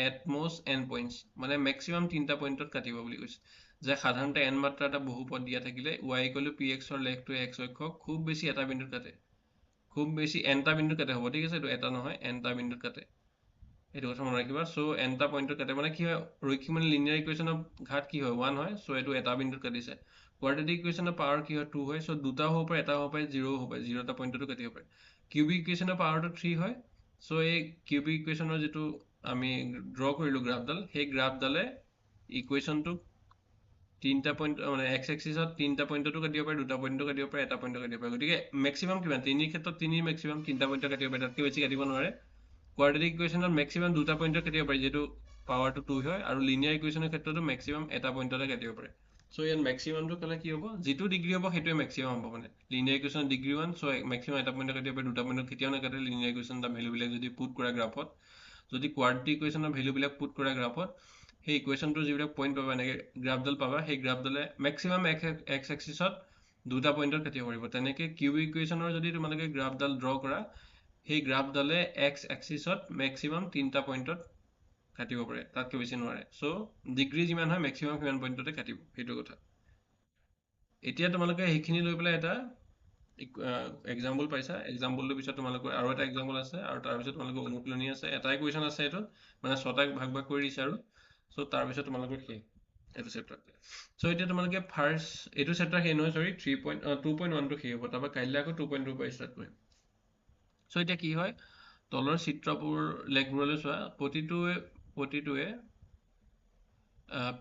at most n points মানে maximum তিনটা পইণ্টত কাটিব বুলি কৈছে যে সাধাৰণতে n মাত্ৰা এটা বহুপদ দিয়া থাকিলে y equal to px ৰ লেগটোৱে x অক্ষক খুব বেছি এটা বিন্দুত কাটে খুব বেছি nটা বিন্দুত কাটে হ'ব ঠিক আছে এইটো এটা নহয় nটা বিন্দুত কাটে এইটো কথা মনত ৰাখিবা সো nটা পইণ্টত কাটে মানে কি হয় ৰৈখিক মানে লিনিয়াৰ ইকুৱেশ্যনৰ ঘাত কি হয় 1 হয় সো এইটো এটা বিন্দুত কাটিছে কোৱাড্ৰেটিক ইকুৱেশ্যনৰ পাৱাৰ কি হয় 2 হয় সো দুটা হ'ব পাৰে এটা হ'ব পাৰে 0 হ'ব পাৰে 0টা পইণ্টতো কাটিব পাৰে কিউবিক ইকুৱেশ্যনৰ পাৱাৰটো 3 হয় সো এই কিউবিক ইকুৱেশ্যনৰ যিটো আমি ড্ৰ কৰিলো গ্ৰাফডাল সেই গ্ৰাফডালে ইকুৱেশ্যনটোক তিনটা পইণ্ট মানে এক্স এক্সিছত তিনটা পইণ্টতো কাটিব পাৰে দুটা পইণ্টতো কাটিব পাৰে এটা পইণ্টত কাটিব পাৰে গতিকে মেক্সিমাম কিমান তিনিৰ ক্ষেত্ৰত তিনি মেক্সিমাম তিনটা পইণ্টত কাটিব পাৰে তাতকৈ বেছি কাটিব নোৱাৰে কোৱাড্ৰেটিক ইকুৱেশ্যনত মেক্সিমাম দুটা পইণ্টত কাটিব পাৰে যিহেতু পাৱাৰটো 2 হয় আৰু লিনিয়াৰ ইকুৱেশ্যনৰ ক্ষেত্ৰতো মেক্সিমাম এটা পইণ্টতে কাটিব পাৰে সো ইয়াত মেক্সিমামটো ক'লে কি হ'ব যিটো ডিগ্ৰী হ'ব সেইটোৱে মেক্সিমাম হ'ব মানে লিনিয়াৰ ইকুৱেশ্যনৰ ডিগ্ৰী 1 সো মেক্সিমাম এটা পইণ্টত কাটিব পাৰে দুটা পইণ্টত কেতিয়াও নাকাটে লিনিয়াৰ ইকুৱেশ্যন তাৰ ভেলুবিলাক যদি পুট কৰা গ্ৰাফত যদি কোৱাড্ৰেটিক ইকুৱেশ্যনৰ ভেলুবিলাক পুট কৰা গ্ৰাফত সেই ইকুৱেশ্যনটোৰ যিবিলাক পইণ্ট পাবা এনেকৈ গ্ৰাফডাল পাবা সেই গ্ৰাফডালে মেক্সিমাম এক্স এক্সিছত দুটা পইণ্টত কাটিব পাৰিব তেনেকৈ কিউবিক ইকুৱেশ্যনৰ যদি তোমালোকে গ্ৰাফডাল ড্ৰ কৰা সেই গ্ৰাফডালে এক্স এক্সিছত মেক্সিমাম তিনটা পইণ্টত কাটিব পাৰে তাতকৈ বেছি নোৱাৰে সো ডিগ্ৰী যিমান হয় মেক্সিমাম সিমান পইণ্টতে কাটিব সেইটো কথা এতিয়া তোমালোকে সেইখিনি লৈ পেলাই এটা এক্সাম্পল পাইছা এক্সাম্পলটোৰ পিছত তোমালোকৰ আৰু এটা এক্সাম্পল আছে আৰু তাৰপিছত তোমালোকৰ অনুশীলনী আছে এটাই কুৱেশ্যন আছে এইটো মানে 6টা ভাগ ভাগ কৰি দিছে আৰু সো তাৰপিছত তোমালোকৰ শেষ এইটো চেপ্টাৰ চ' এতিয়া তোমালোকে ফাৰ্ষ্ট এইটো চেপ্টাৰ সেই নহয় চৰি 2.1 সেই হ'ব তাৰপৰা কাইলৈ আকৌ 2.2 পৰা ষ্টাৰ্ট কৰিম চ' এতিয়া কি হয় তলৰ চিত্ৰবোৰ লেখবোৰলৈ চোৱা প্ৰতিটোৱে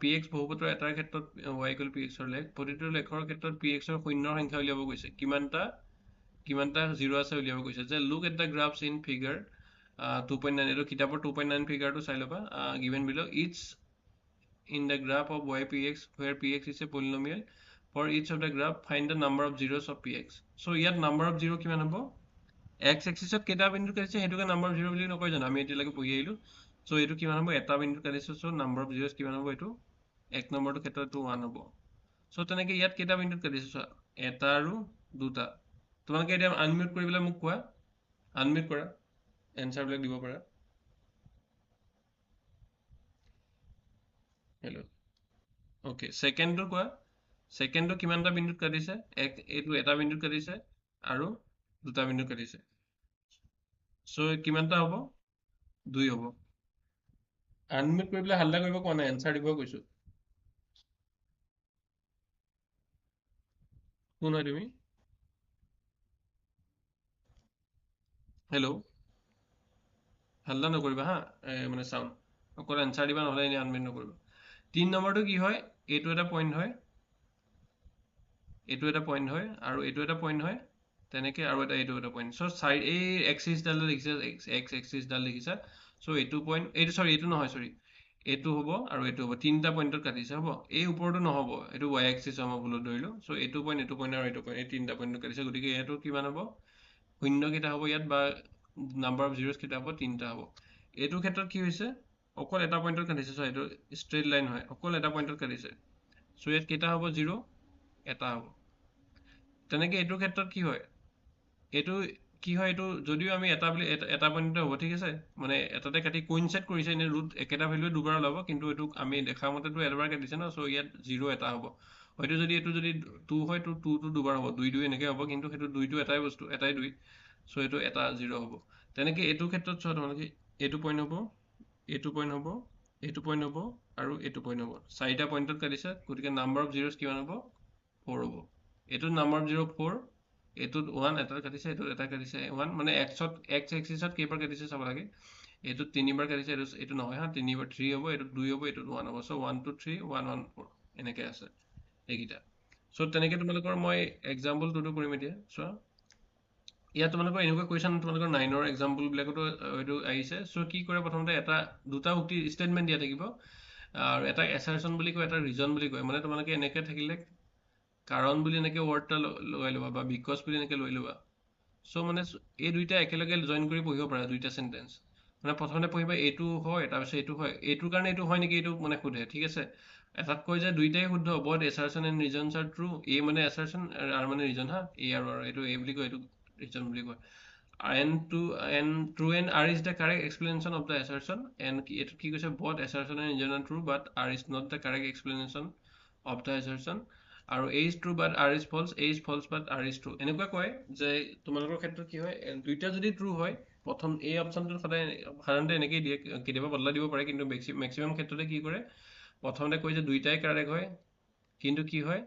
px বহুপদৰ এটাৰ ক্ষেত্ৰত y ইকুৱেল px ৰ লেখ প্ৰতিটো লেখৰ ক্ষেত্ৰত px ৰ শূন্যৰ সংখ্যা উলিয়াব গৈছে কিমানটা 0 আছে উলিয়াব গৈছে যে look at the graphs in figure 2.9 এইটো কিতাপৰ 2.9 ফিগাৰটো চাই ল'বা given below it's in the graph of ypx where px is a polynomial for each of the graph find the number of zeros of px so ইয়াত number of zero কিমান হ'ব x axisত কেইটা বিন্দু কাটিছে সেইটোকে নাম্বাৰ অফ জিৰ' বুলি নকয় জানো আমি এতিয়ালৈকে পঢ়ি আহিলো চ' এইটো কিমান হ'ব এটা বিন্দু কাটিছে চ' নাম্বাৰ অফ জিৰ'ছ কিমান হ'ব এইটো এক নম্বৰটো ক্ষেত্ৰত এইটো 1 হ'ব চ' তেনেকে ইয়াত কেইটা বিন্দুত কাটিছে চোৱা এটা আৰু দুটা তোমালোকে এতিয়া আনমিউট কৰি পেলাই মোক কোৱা আনমিউট কৰা এনচাৰবিলাক দিব পাৰা হেল্ল' অ'কে ছেকেণ্ডটো কোৱা ছেকেণ্ডটো কিমানটা বিন্দুত কাটিছে এইটো এটা বিন্দুত কাটিছে আৰু দুটা বিন্দুত কাটিছে চ' কিমানটা হ'ব 2 হ'ব আনমিউট কৰি পেলাই হাল্লা কৰিব কোৱা নাই এনচাৰ দিব কৈছো কোন হয় তুমি হেল্ল' হাল্লা নকৰিবা হা মানে চাউণ্ড অকল এনচাৰ দিবা নহ'লে এনেই আনমিউট নকৰিবা 3 নম্বৰটো কি হয় এইটো এটা পইণ্ট হয় এইটো এটা পইণ্ট হয় আৰু এইটো এটা পইণ্ট হয় তেনেকে আৰু এইটো এটা পইণ্ট চ' চাই এই এক্সিছডাল দেখিছা এক্স এক্সিছডাল দেখিছা চ' এইটো পইণ্ট এইটো চৰি এইটো নহয় চৰি এইটো হ'ব আৰু এইটো হ'ব তিনিটা পইণ্টত কাটিছে হ'ব এই ওপৰতো নহ'ব এইটো ৱাই এক্সিছ আমাৰ ভুলত ধৰিলো চ' এইটো পইণ্ট আৰু এইটো পইণ্ট এই তিনিটা পইণ্টত কাটিছে গতিকে এইটো কিমান হ'ব শূন্য কেইটা হ'ব ইয়াত বা নাম্বাৰ অফ জিৰ'ছ কেইটা হ'ব তিনিটা হ'ব এইটো ক্ষেত্ৰত কি হৈছে অকল এটা পইণ্টত কাটিছে চ' এইটো ষ্ট্ৰেইট লাইন হয় অকল এটা পইণ্টত কাটিছে চ' ইয়াত কেইটা হ'ব 0 এটা হ'ব তেনেকে এইটোৰ ক্ষেত্ৰত কি হয় এইটো কি হয় এইটো যদিও আমি এটা পইণ্টতে হ'ব ঠিক আছে মানে এটাতে কাটি কোইনচাইড কৰিছে এনে ৰুট একেটা ভেলুৱে দুবাৰ ওলাব কিন্তু এইটো আমি দেখা মতেতো এবাৰ কাটিছে ন চ' ইয়াত 0 এটা হ'ব হয়তো যদি এইটো যদি 2 হয় তো 2টো দুবাৰ হ'ব 2 2 এনেকৈ হ'ব কিন্তু সেইটো 2টো এটাই বস্তু এটাই 2 চ' এইটো এটা 0 হ'ব তেনেকে এইটো ক্ষেত্ৰত চোৱা তোমালোকে এইটো পইণ্ট হ'ব এইটো পইণ্ট হ'ব এইটো পইণ্ট হ'ব আৰু এইটো পইণ্ট হ'ব চাৰিটা পইণ্টত কাটিছে গতিকে নাম্বাৰ অফ জিৰ'ছ কিমান হ'ব 4 হ'ব এইটো নাম্বাৰ অফ 0 4 এইটোত 1 এটা কাটিছে এইটোত এটা কাটিছে 1 মানে এক্স এক্সিছত কেইবাৰ কাটিছে চাব লাগে এইটোত 3বাৰ কাটিছে এইটো নহয় হা 3বাৰ 3 হ'ব এইটোত 2 হ'ব এইটোত 1 হ'ব চ' 1 2 3 1 1 4 এনেকৈ আছে এইকেইটা চ' তেনেকৈ তোমালোকৰ মই এক্সাম্পল 2টো কৰিম এতিয়া চোৱা ইয়াত তোমালোকৰ এনেকুৱা কুৱেশ্যন তোমালোকৰ 9ৰ এক্সাম্পলবিলাকতো এইটো আহিছে চ' কি কৰে প্ৰথমতে দুটা উক্তি ষ্টেটমেণ্ট দিয়া থাকিব আৰু এটা এছাৰশ্যন বুলি কয় এটা ৰিজন বুলি কয় মানে তোমালোকে এনেকৈ থাকিলে কাৰণ বুলি এনেকৈ ৱৰ্ড এটা লগাই ল'বা বা বিকজ বুলি এনেকৈ লৈ ল'বা চ' মানে এই দুইটা একেলগে জইন কৰি পঢ়িব পাৰা দুইটা চেণ্টেঞ্চ মানে প্ৰথমতে পঢ়িবা এইটো হয় তাৰপিছত এইটো হয় এইটোৰ কাৰণে এইটো হয় নেকি এইটো মানে সোধে ঠিক আছে এটাত কয় যে দুইটাই শুদ্ধ both assertion and reasons are true এ মানে এছাৰশ্যন আৰু মানে ৰিজন হা এ আৰু এইটো এ বুলি কয় এইটো ৰিজন বুলি কয় and true and r is the correct explanation of the assertion and এইটো কি কৈছে both assertion and reason are true but r is not the correct explanation of the assertion আৰু a is true but r is false a is false but r is true এনেকুৱা কয় যে তোমালোকৰ ক্ষেত্ৰত কি হয় দুইটা যদি ট্ৰু হয় প্ৰথম এই অপশ্যনটো সদায় সাধাৰণতে এনেকেই দিয়ে কেতিয়াবা বদলাই দিব পাৰে কিন্তু মেক্সিমাম ক্ষেত্ৰতে কি কৰে প্ৰথমতে কয় যে দুইটাই কাৰেক্ট হয় কিন্তু কি হয়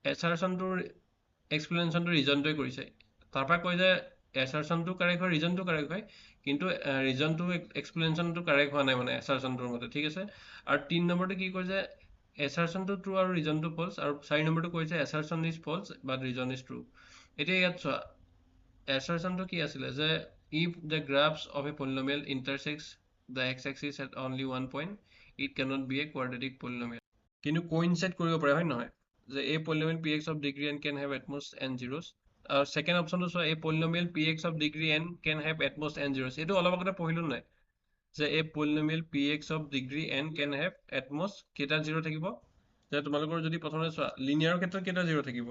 এছাৰশ্যনটোৰ এক্সপ্লেনেশ্যনটো ৰিজনটোৱে কৰিছে তাৰপৰা কয় যে এছাৰশ্যনটো কাৰেক্ট হয় ৰিজনটো কাৰেক্ট হয় কিন্তু ৰিজনটো এক্সপ্লেনেশ্যনটো কাৰেক্ট হোৱা নাই মানে এছাৰশ্যনটোৰ মতে ঠিক আছে আৰু 3 নম্বৰটো কি কয় যে এছাৰশ্যনটো ট্ৰু আৰু ৰিজনটো ফল্ছ আৰু 4 নম্বৰটো কৈছে assertion is false but reason is true এতিয়া ইয়াত চোৱা এছাৰশ্যনটো কি আছিলে যে if the graphs of a polynomial intersects the x axis at only 1 point it cannot be a quadratic polynomial কিন্তু কোইনচাইড কৰিব পাৰে হয় নহয় যে এই polynomial px of degree n can have at most n zeros second option to so a polynomial px of degree n can have at most n zeros etu অলপ আগতে পঢ়িলো নাই যে a polynomial px of degree n can have at most কেটা zero থাকিব যে তোমালোকৰ যদি প্ৰথমে চোৱা লিনিয়াৰৰ ক্ষেত্ৰত কেটা জিৰো থাকিব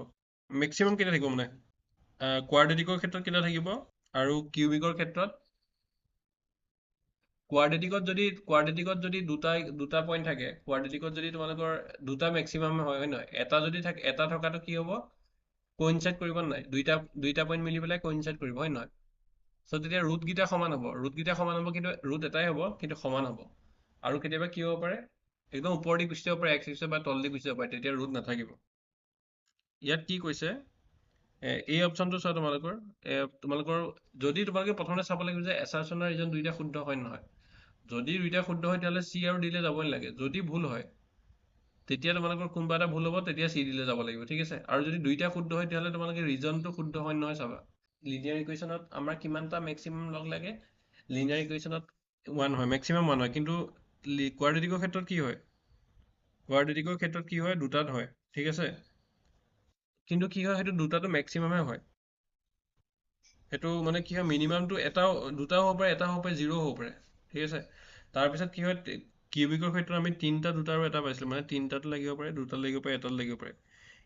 ম্যাক্সিমাম কেটা থাকিব মানে কোৱাড্ৰেটিকৰ ক্ষেত্ৰত কেটা থাকিব আৰু কিউবিকৰ ক্ষেত্ৰত কোৱাড্ৰেটিকত যদি দুটা পইণ্ট থাকে কোৱাড্ৰেটিকত যদি তোমালোকৰ দুটা ম্যাক্সিমাম হয় নহয় এটা যদি থাকে এটা থকাটো কি হ'ব কোইনচাইড কৰিব নাই দুইটা পইণ্ট মিলি পেলাই কোইনচাইড কৰিব হয় নহয় চ' তেতিয়া ৰুটকেইটা সমান হ'ব কিন্তু ৰুট এটাই হ'ব কিন্তু সমান হ'ব আৰু কেতিয়াবা কি হ'ব পাৰে একদম ওপৰ দি গুচি যাব পাৰে x এক্সিছ বা তল দি গুচি যাব পাৰে, তেতিয়া ৰুট নাথাকিব। ইয়াত কি কৈছে এই অপশ্যনটো চোৱা তোমালোকৰ যদি তোমালোকে প্ৰথমতে চাব লাগিব যে এছাৰচন আৰু ৰিজন দুইটা শুদ্ধ হয় নহয়। যদি দুইটা শুদ্ধ হয় তেতিয়াহ'লে চি আৰু ডিলে যাবই নালাগে। যদি ভুল হয় তেতিয়া তোমালোকৰ কোনোবা এটা ভুল হ'ব, তেতিয়া চি ডিলে যাব লাগিব, ঠিক আছে। আৰু যদি দুইটা শুদ্ধ হয় তেতিয়াহ'লে তোমালোকে ৰিজনটো শুদ্ধ হয় নহয় চাবা। লিনিয়াৰ ইকুৱেশ্যনত আমাৰ কিমানটা মেক্সিমাম লগ লাগে? লিনিয়াৰ ইকুৱেশ্যনত 1 হয়, মেক্সিমাম 1 হয়, কিন্তু কোৱাড্ৰেটিকৰ ক্ষেত্ৰত কি হয়? কোৱাড্ৰেটিকৰ ক্ষেত্ৰত কি হয়? দুটাত হয়, ঠিক আছে। কিন্তু কি হয়, সেইটো দুটাটো মেক্সিমামে হয়। সেইটো মানে কি হয়, মিনিমামটো দুটাও হ'ব পাৰে, এটা হ'ব পাৰে, 0 হ'ব পাৰে, ঠিক আছে। তাৰপিছত কি হয়, কিউবিকৰ ক্ষেত্ৰত আমি তিনিটা, দুটা আৰু এটা পাইছিলোঁ, মানে তিনিটাটো লাগিব পাৰে, দুটাত লাগিব পাৰে, এটাত লাগিব পাৰে।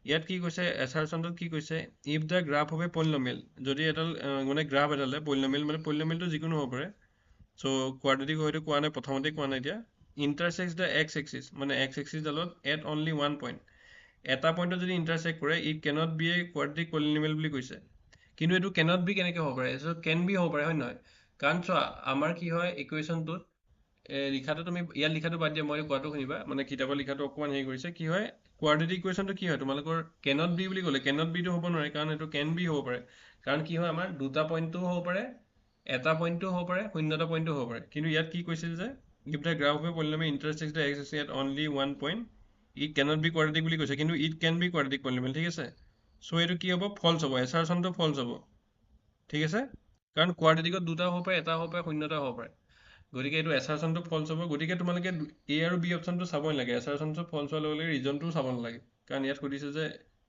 ইয়াত কি কৈছে এছাৰচনটোত কি কৈছে, ইফ দ্য গ্ৰাফ হবে পলিনমিয়েল, যদি এডাল মানে গ্ৰাফ এডালে পলিনমিয়েল, মানে পলিনমিয়েলটো যিকোনো হ'ব পাৰে। চ' কোৱাড্ৰেটিক হয়তো কোৱা নাই, প্ৰথমতে কোৱা নাই এতিয়া। ইণ্টাৰচেক্স দ্য এক্স এক্সিছ, মানে এক্স এক্সিছডালত এট অনলি 1 পইণ্ট, এটা পইণ্টত যদি ইণ্টাৰচেক্ট কৰে, it cannot be a quadratic polynomial বুলি কৈছে। কিন্তু এইটো কেনট বি কেনেকৈ হ'ব পাৰে? এইটো কেন বি হ'ব পাৰে, হয় নহয়? কাৰণ চোৱা, আমাৰ কি হয় ইকুৱেশ্যনটোত লিখাটো তুমি ইয়াত লিখাটো বাদ দিয়া, মই কোৱাটো শুনিবা, মানে কিতাপৰ লিখাটো অকণমান হেৰি কৰিছে। কি হয়, কোৱাড্ৰেটিক ইকুৱেশ্যনটো কি হয়, তোমালোকৰ কেনট বি বুলি ক'লে কেনট বিটো হ'ব নোৱাৰে, কাৰণ এইটো কেন বি হ'ব পাৰে। কাৰণ কি হয়, আমাৰ দুটা পইণ্টটো হ'ব পাৰে, এটা পইণ্টটো হ'ব পাৰে, শূন্যটা পইণ্টটো হ'ব পাৰে। কিন্তু ইয়াত কি কৈছিল যে if the graph of a polynomial intersects the x axis at only 1 point, it cannot be quadratic বুলি কৈছে, কিন্তু it can be quadratic polynomial, ঠিক আছে। চ' এইটো কি হ'ব, ফলছ হ'ব, এছাৰচনটো ফলছ হ'ব, ঠিক আছে। কাৰণ কোৱাড্ৰেটিকত দুটা হ'ব পাৰে, এটা হ'ব পাৰে, শূন্যটা হ'ব পাৰে। গতিকে এইটো এছাৰচনটো ফলছ হ'ব। গতিকে তোমালোকে এ আৰু বি অপশ্যনটো চাবই নালাগে। এছাৰচনটো ফলছ হোৱাৰ লগে লগে ৰিজনটোও চাব নালাগে, কাৰণ ইয়াত সুধিছে যে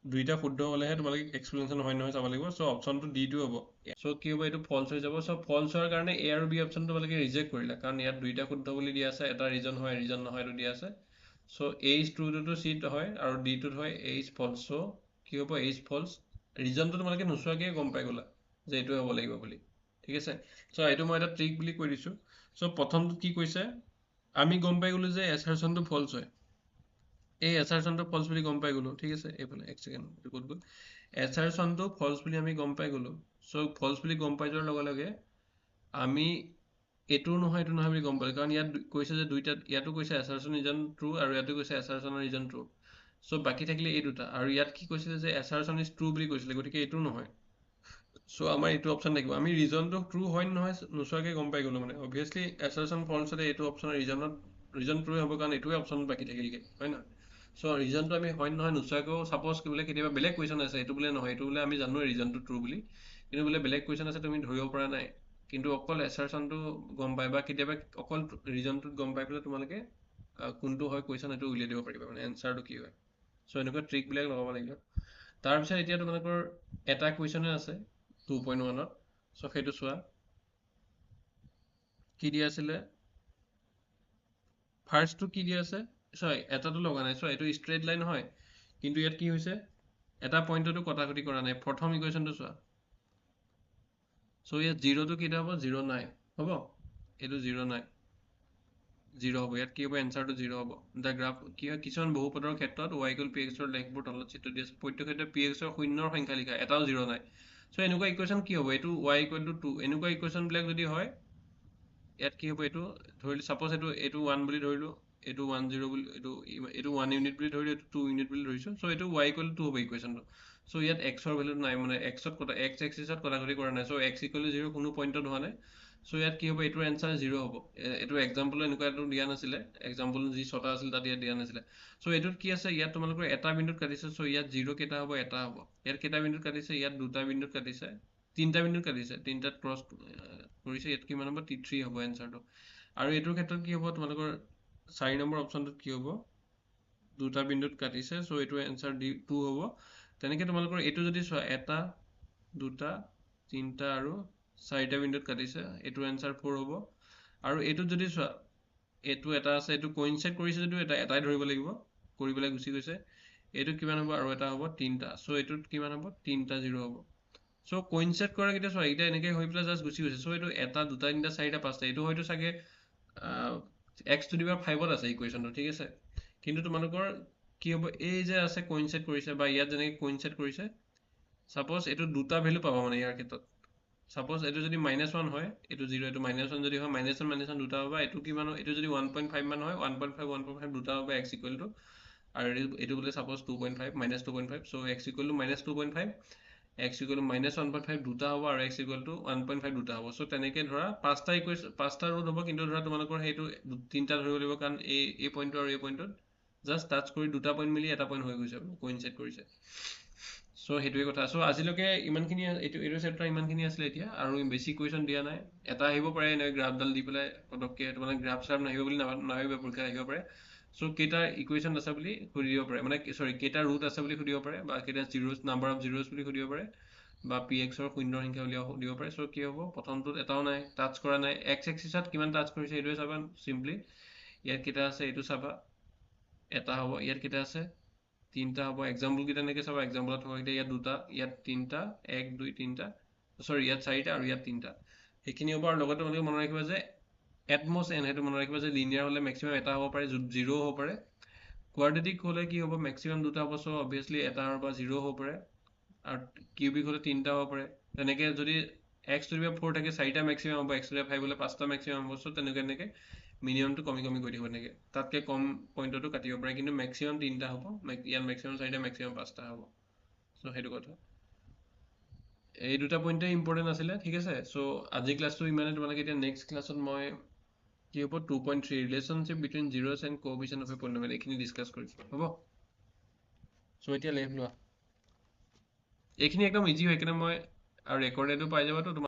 দুইটা শুদ্ধ হ'লেহে তোমালোকে এক্সপ্লেনেশ্যন হয় নহয় চাব লাগিব। চ' অপশ্যনটো ডিটো হ'ব। চ' কি হ'ব, এইটো ফলছ হৈ যাব। চ' ফলছ হোৱাৰ কাৰণে এ আৰু বি অপশ্যন তোমালোকে ৰিজেক্ট কৰিলা, কাৰণ ইয়াত দুইটা শুদ্ধ বুলি দিয়া আছে, এটা ৰিজন হয়, ৰিজন নহয় এইটো দিয়া আছে। চ' এ ইজ ট্ৰুটোতো চিট হয়, আৰু ডিটোত হয় এ ইজ ফলছ। চ' কি হ'ব, এ ইজ ফলছ। ৰিজনটো তোমালোকে নোচোৱাকৈ গম পাই গ'লা যে এইটোৱে হ'ব লাগিব বুলি, ঠিক আছে। চ' এইটো মই এটা ট্ৰিক বুলি কৈ দিছোঁ। চ' প্ৰথমটো কি কৈছে, আমি গম পাই গ'লোঁ যে এছাৰচনটো ফলছ হয়। এই এছাৰচনটো ফলছ বুলি গম পাই গ'লোঁ, ঠিক আছে। এইফালে এক ছেকেণ্ড, এইটো ক'ত গ'ল? এছাৰচনটো ফলছ বুলি আমি গম পাই গ'লোঁ। চ' ফলছ বুলি গম পাই যোৱাৰ লগে লগে আমি এইটো নহয় বুলি গম পালোঁ, কাৰণ ইয়াত কৈছে যে ইয়াতো কৈছে এছাৰচন ৰিজন ট্ৰু, আৰু ইয়াতো কৈছে এছাৰচনৰ ৰিজন ট্ৰু। চ' বাকী থাকিলে এই দুটা, আৰু ইয়াত কি কৈছিলে যে এছাৰচন ইজ ট্ৰু বুলি কৈছিলে, গতিকে এইটো নহয়। চ' আমাৰ এইটো অপশ্যন থাকিব। আমি ৰিজনটো ট্ৰু হয় নহয় নোচোৱাকৈ গম পাই গ'লোঁ, মানে অবভিয়াছলি এছাৰচন ফলছ হ'লে এইটো অপশ্যনৰ ৰিজন ট্ৰুৱে হ'ব, কাৰণ এইটোৱে অপশ্যন বাকী থাকিলগৈ, হয় নহয়। চ' ৰিজনটো আমি হয় নহয় নোচোৱাকৈও, ছাপ'জ বোলে কেতিয়াবা বেলেগ কুৱেশ্যন আছে, এইটো বোলে নহয়, এইটো বোলে আমি জানো ৰিজনটো ট্ৰু বুলি, কিন্তু বোলে বেলেগ কুৱেশ্যন আছে, তুমি ধৰিব পৰা নাই, কিন্তু অকল এছাৰচনটো গম পাই, বা কেতিয়াবা অকল ৰিজনটোত গম পাই পেলাই তোমালোকে কোনটো হয় কুৱেশ্যন এইটো উলিয়াই দিব পাৰিবা, মানে এনচাৰটো কি হয়। চ' এনেকুৱা ট্ৰিকবিলাক লগাব লাগিব। তাৰপিছত এতিয়া তোমালোকৰ এটা কুৱেশ্যনে আছে 2.1ত। চ' সেইটো চোৱা, কি দিয়া আছিলে, ফাৰ্ষ্টটো কি দিয়া আছে, চৰি এটাটো লগা নাই। চ' এইটো ষ্ট্ৰেইট লাইন হয়, কিন্তু ইয়াত কি হৈছে, এটা পইণ্টতো কটাকটি কৰা নাই। প্ৰথম ইকুৱেশ্যনটো চোৱা, চ' ইয়াত জিৰ'টো কেইটা হ'ব, 0 নাই, হ'ব, এইটো 0 নাই, 0 হ'ব। ইয়াত কি হ'ব, এনচাৰটো 0 হ'ব। দ্য গ্ৰাফ কি হয়, কিছুমান বহুপদৰ ক্ষেত্ৰত y ইকুৱেল পি এক্সৰ লেখবোৰ তলত চিত্ৰ দি আছে, প্ৰত্যেক ক্ষেত্ৰত পি এক্সৰ শূন্যৰ সংখ্যা লিখা, এটাও 0 নাই। চ' এনেকুৱা ইকুৱেশ্যন কি হ'ব, এইটো y ইকুৱেল টু 2, এনেকুৱা ইকুৱেশ্যনবিলাক যদি হয়, ইয়াত কি হ'ব, এইটো ধৰিলোঁ, ছাপ'জ এইটো 1 বুলি ধৰিলোঁ, এইটো 1 0 বুলি, এইটো 1 ইউনিট বুলি ধৰিলোঁ, এইটো 2 ইউনিট বুলি ধৰিছোঁ। চ' এইটো y ইকুৱেল টু 2 হ'ব ইকুৱেশ্যনটো। চ' ইয়াত এক্সৰ ভেলু নাই, মানে এক্স এক্সিছত কটাকটি কৰা নাই। চ' এক্স ইকুৱেল টু 0 কোনো পইণ্টত হোৱা নাই। চ' ইয়াত কি হ'ব, এইটোৰ এনচাৰ 0 হ'ব। এইটো এক্সাম্পল এনেকুৱা এইটো দিয়া নাছিলে, এক্সাম্পল যি 6টা আছিল তাত ইয়াত দিয়া নাছিলে। চ' এইটোত কি আছে, ইয়াত তোমালোকৰ এটা বিন্দুত কাটিছে। চ' ইয়াত 0 কেইটা হ'ব, এটা হ'ব। ইয়াত কেইটা বিন্দুত কাটিছে, ইয়াত দুটা বিন্দুত কাটিছে, তিনিটা বিন্দুত কাটিছে, তিনিটাত ক্ৰছ কৰিছে, ইয়াত কিমান হ'ব, 3 হ'ব এনচাৰটো। আৰু এইটোৰ ক্ষেত্ৰত কি হ'ব, তোমালোকৰ 4 নম্বৰ অপশ্যনটোত কি হ'ব, দুটা বিন্দুত কাটিছে। চ' এইটো এনচাৰ 2 হ'ব। তেনেকৈ তোমালোকৰ এইটো যদি চোৱা, এটা, দুটা, তিনিটা আৰু 4টা বিন্দুত কাটিছে, এইটো এনচাৰ 4 হ'ব। আৰু এইটোত যদি চোৱা, এইটো এটা আছে, এইটো কোইনচাইড কৰিছে যদিও এটাই ধৰিব লাগিব, কৰি পেলাই গুচি গৈছে। এইটোত কিমান হ'ব, আৰু এটা হ'ব, 3টা। চ' এইটোত কিমান হ'ব, 3টা 0 হ'ব। চ' কোইনচাইড কৰা কেইটা চোৱা, এইকেইটা এনেকৈ হৈ পেলাই জাষ্ট গুচি গৈছে। চ' এইটো এটা, দুটা, তিনিটা, 4টা, 5টা, এইটো হয়তো চাগে x টু দি পাৱাৰ 5ত আছে ইকুৱেশ্যনটো, ঠিক আছে। কিন্তু তোমালোকৰ কি হ'ব, এই যে আছে কোইনচাইড কৰিছে, বা ইয়াত যেনেকৈ কোইনচাইড কৰিছে, ছাপ'জ এইটো দুটা ভেলু পাবা মানে ইয়াৰ ক্ষেত্ৰত, সাপোজ এইটো যদি -1 হয়, এইটো 0, এইটো -1 যদি হয়, -1 দুটা হ'ব, এইটো কিমান হয়, এইটো যদি 1.5 মান হয়, 1.5 দুটা হ'ব x ইকুৱেল টু, আৰু এইটো বোলে সাপোজ 2.5 -2.5, চ' x equal two -2.5, x equal two -1.5 দুটা হ'ব, আৰু x ইকুৱেল টু 1.5 দুটা হ'ব। চ' তেনেকৈ ধৰা পাঁচটা ৰুট হ'ব, কিন্তু ধৰা তোমালোকৰ সেইটো তিনিটা ধৰিব লাগিব, কাৰণ এই পইণ্টটো আৰু এই পইণ্টত জাষ্ট টাচ কৰি দুটা পইণ্ট মিলি এটা পইণ্ট হৈ গৈছে, কোইনচাইড কৰিছে। চ' সেইটোৱে কথা। চ' আজিলৈকে ইমানখিনি, এইটো চেপ্টাৰ ইমানখিনি আছিলে এতিয়া, আৰু বেছি কুৱেশ্যন দিয়া নাই। এটা আহিব পাৰে এনেকৈ গ্ৰাফডাল দি পেলাই পটককৈ, তোমালোকে গ্ৰাফ চাফ নাহিব বুলি নাভাবিব, পৰীক্ষাত আহিব পাৰে। চ' কেইটা ইকুৱেশ্যন আছে বুলি সুধি দিব পাৰে, মানে কেইটা ৰুট আছে বুলি সুধিব পাৰে, বা কেইটা নাম্বাৰ অফ জিৰ'জ বুলি সুধিব পাৰে, বা পি এক্সৰ শূন্যৰ সংখ্যা উলিয়াব সুধিব পাৰে। চ' কি হ'ব, প্ৰথমটোত এটাও নাই, টাচ কৰা নাই, এক্স এক্সিছত কিমান টাচ কৰিছে এইটোৱে চাবা চিম্পলি। ইয়াত কেইটা আছে এইটো চাবা, এটা হ'ব। ইয়াত কেইটা আছে, তিনিটা হ'ব। এক্সাম্পল কেইটা এনেকৈ চাবা, এক্সাম্পলত থকা ইয়াত দুটা, ইয়াত তিনিটা, 1 2 3টা, চৰি ইয়াত 4টা, আৰু ইয়াত 3টা, সেইখিনি হ'ব। আৰু লগতে তোমালোকে মনত ৰাখিবা যে এটমষ্ট এন, সেইটো মনত ৰাখিবা যে লিনিয়াৰ হ'লে মেক্সিমাম এটা হ'ব পাৰে, 0 হ'ব পাৰে। কোৱাড্ৰেটিক হ'লে কি হ'ব, মেক্সিমাম দুটা হ'ব, চ' অবভিয়াছলি এটা বা 0 হ'ব পাৰে। আৰু কিউবিক হ'লে 3টা হ'ব পাৰে। তেনেকৈ যদি x⁴ থাকে, 4টা মেক্সিমাম হ'ব, x⁵ হ'লে 5টা মেক্সিমাম হ'ব। চ' তেনেকৈ মিনিমামটো কমি কমি গৈ থাকিব, তেনেকৈ তাতকৈ কম পইণ্টতো কাটিব পাৰে, কিন্তু মেক্সিমাম 3টা হ'ব, ইয়াত মেক্সিমাম 4টা, মেক্সিমাম 5টা হ'ব। চ' সেইটো কথা, এই দুটা পইণ্টে ইম্পৰ্টেণ্ট আছিলে, ঠিক আছে। চ' আজি ক্লাছটো ইমানে। তোমালোকে এতিয়া নেক্সট ক্লাছত মই কি হ'ব, 2.3 relationship between জিৰ'ছ and কোএফিচিয়েণ্ট of a polynomial, এইখিনি ডিছকাছ কৰিম, হ'ব। চ' এতিয়া লেফ্ট লোৱা, এইখিনি একদম ইজি হয়, সেইকাৰণে মই, আৰু ৰেকৰ্ডেডো পাই যাবাতো তোমাৰ।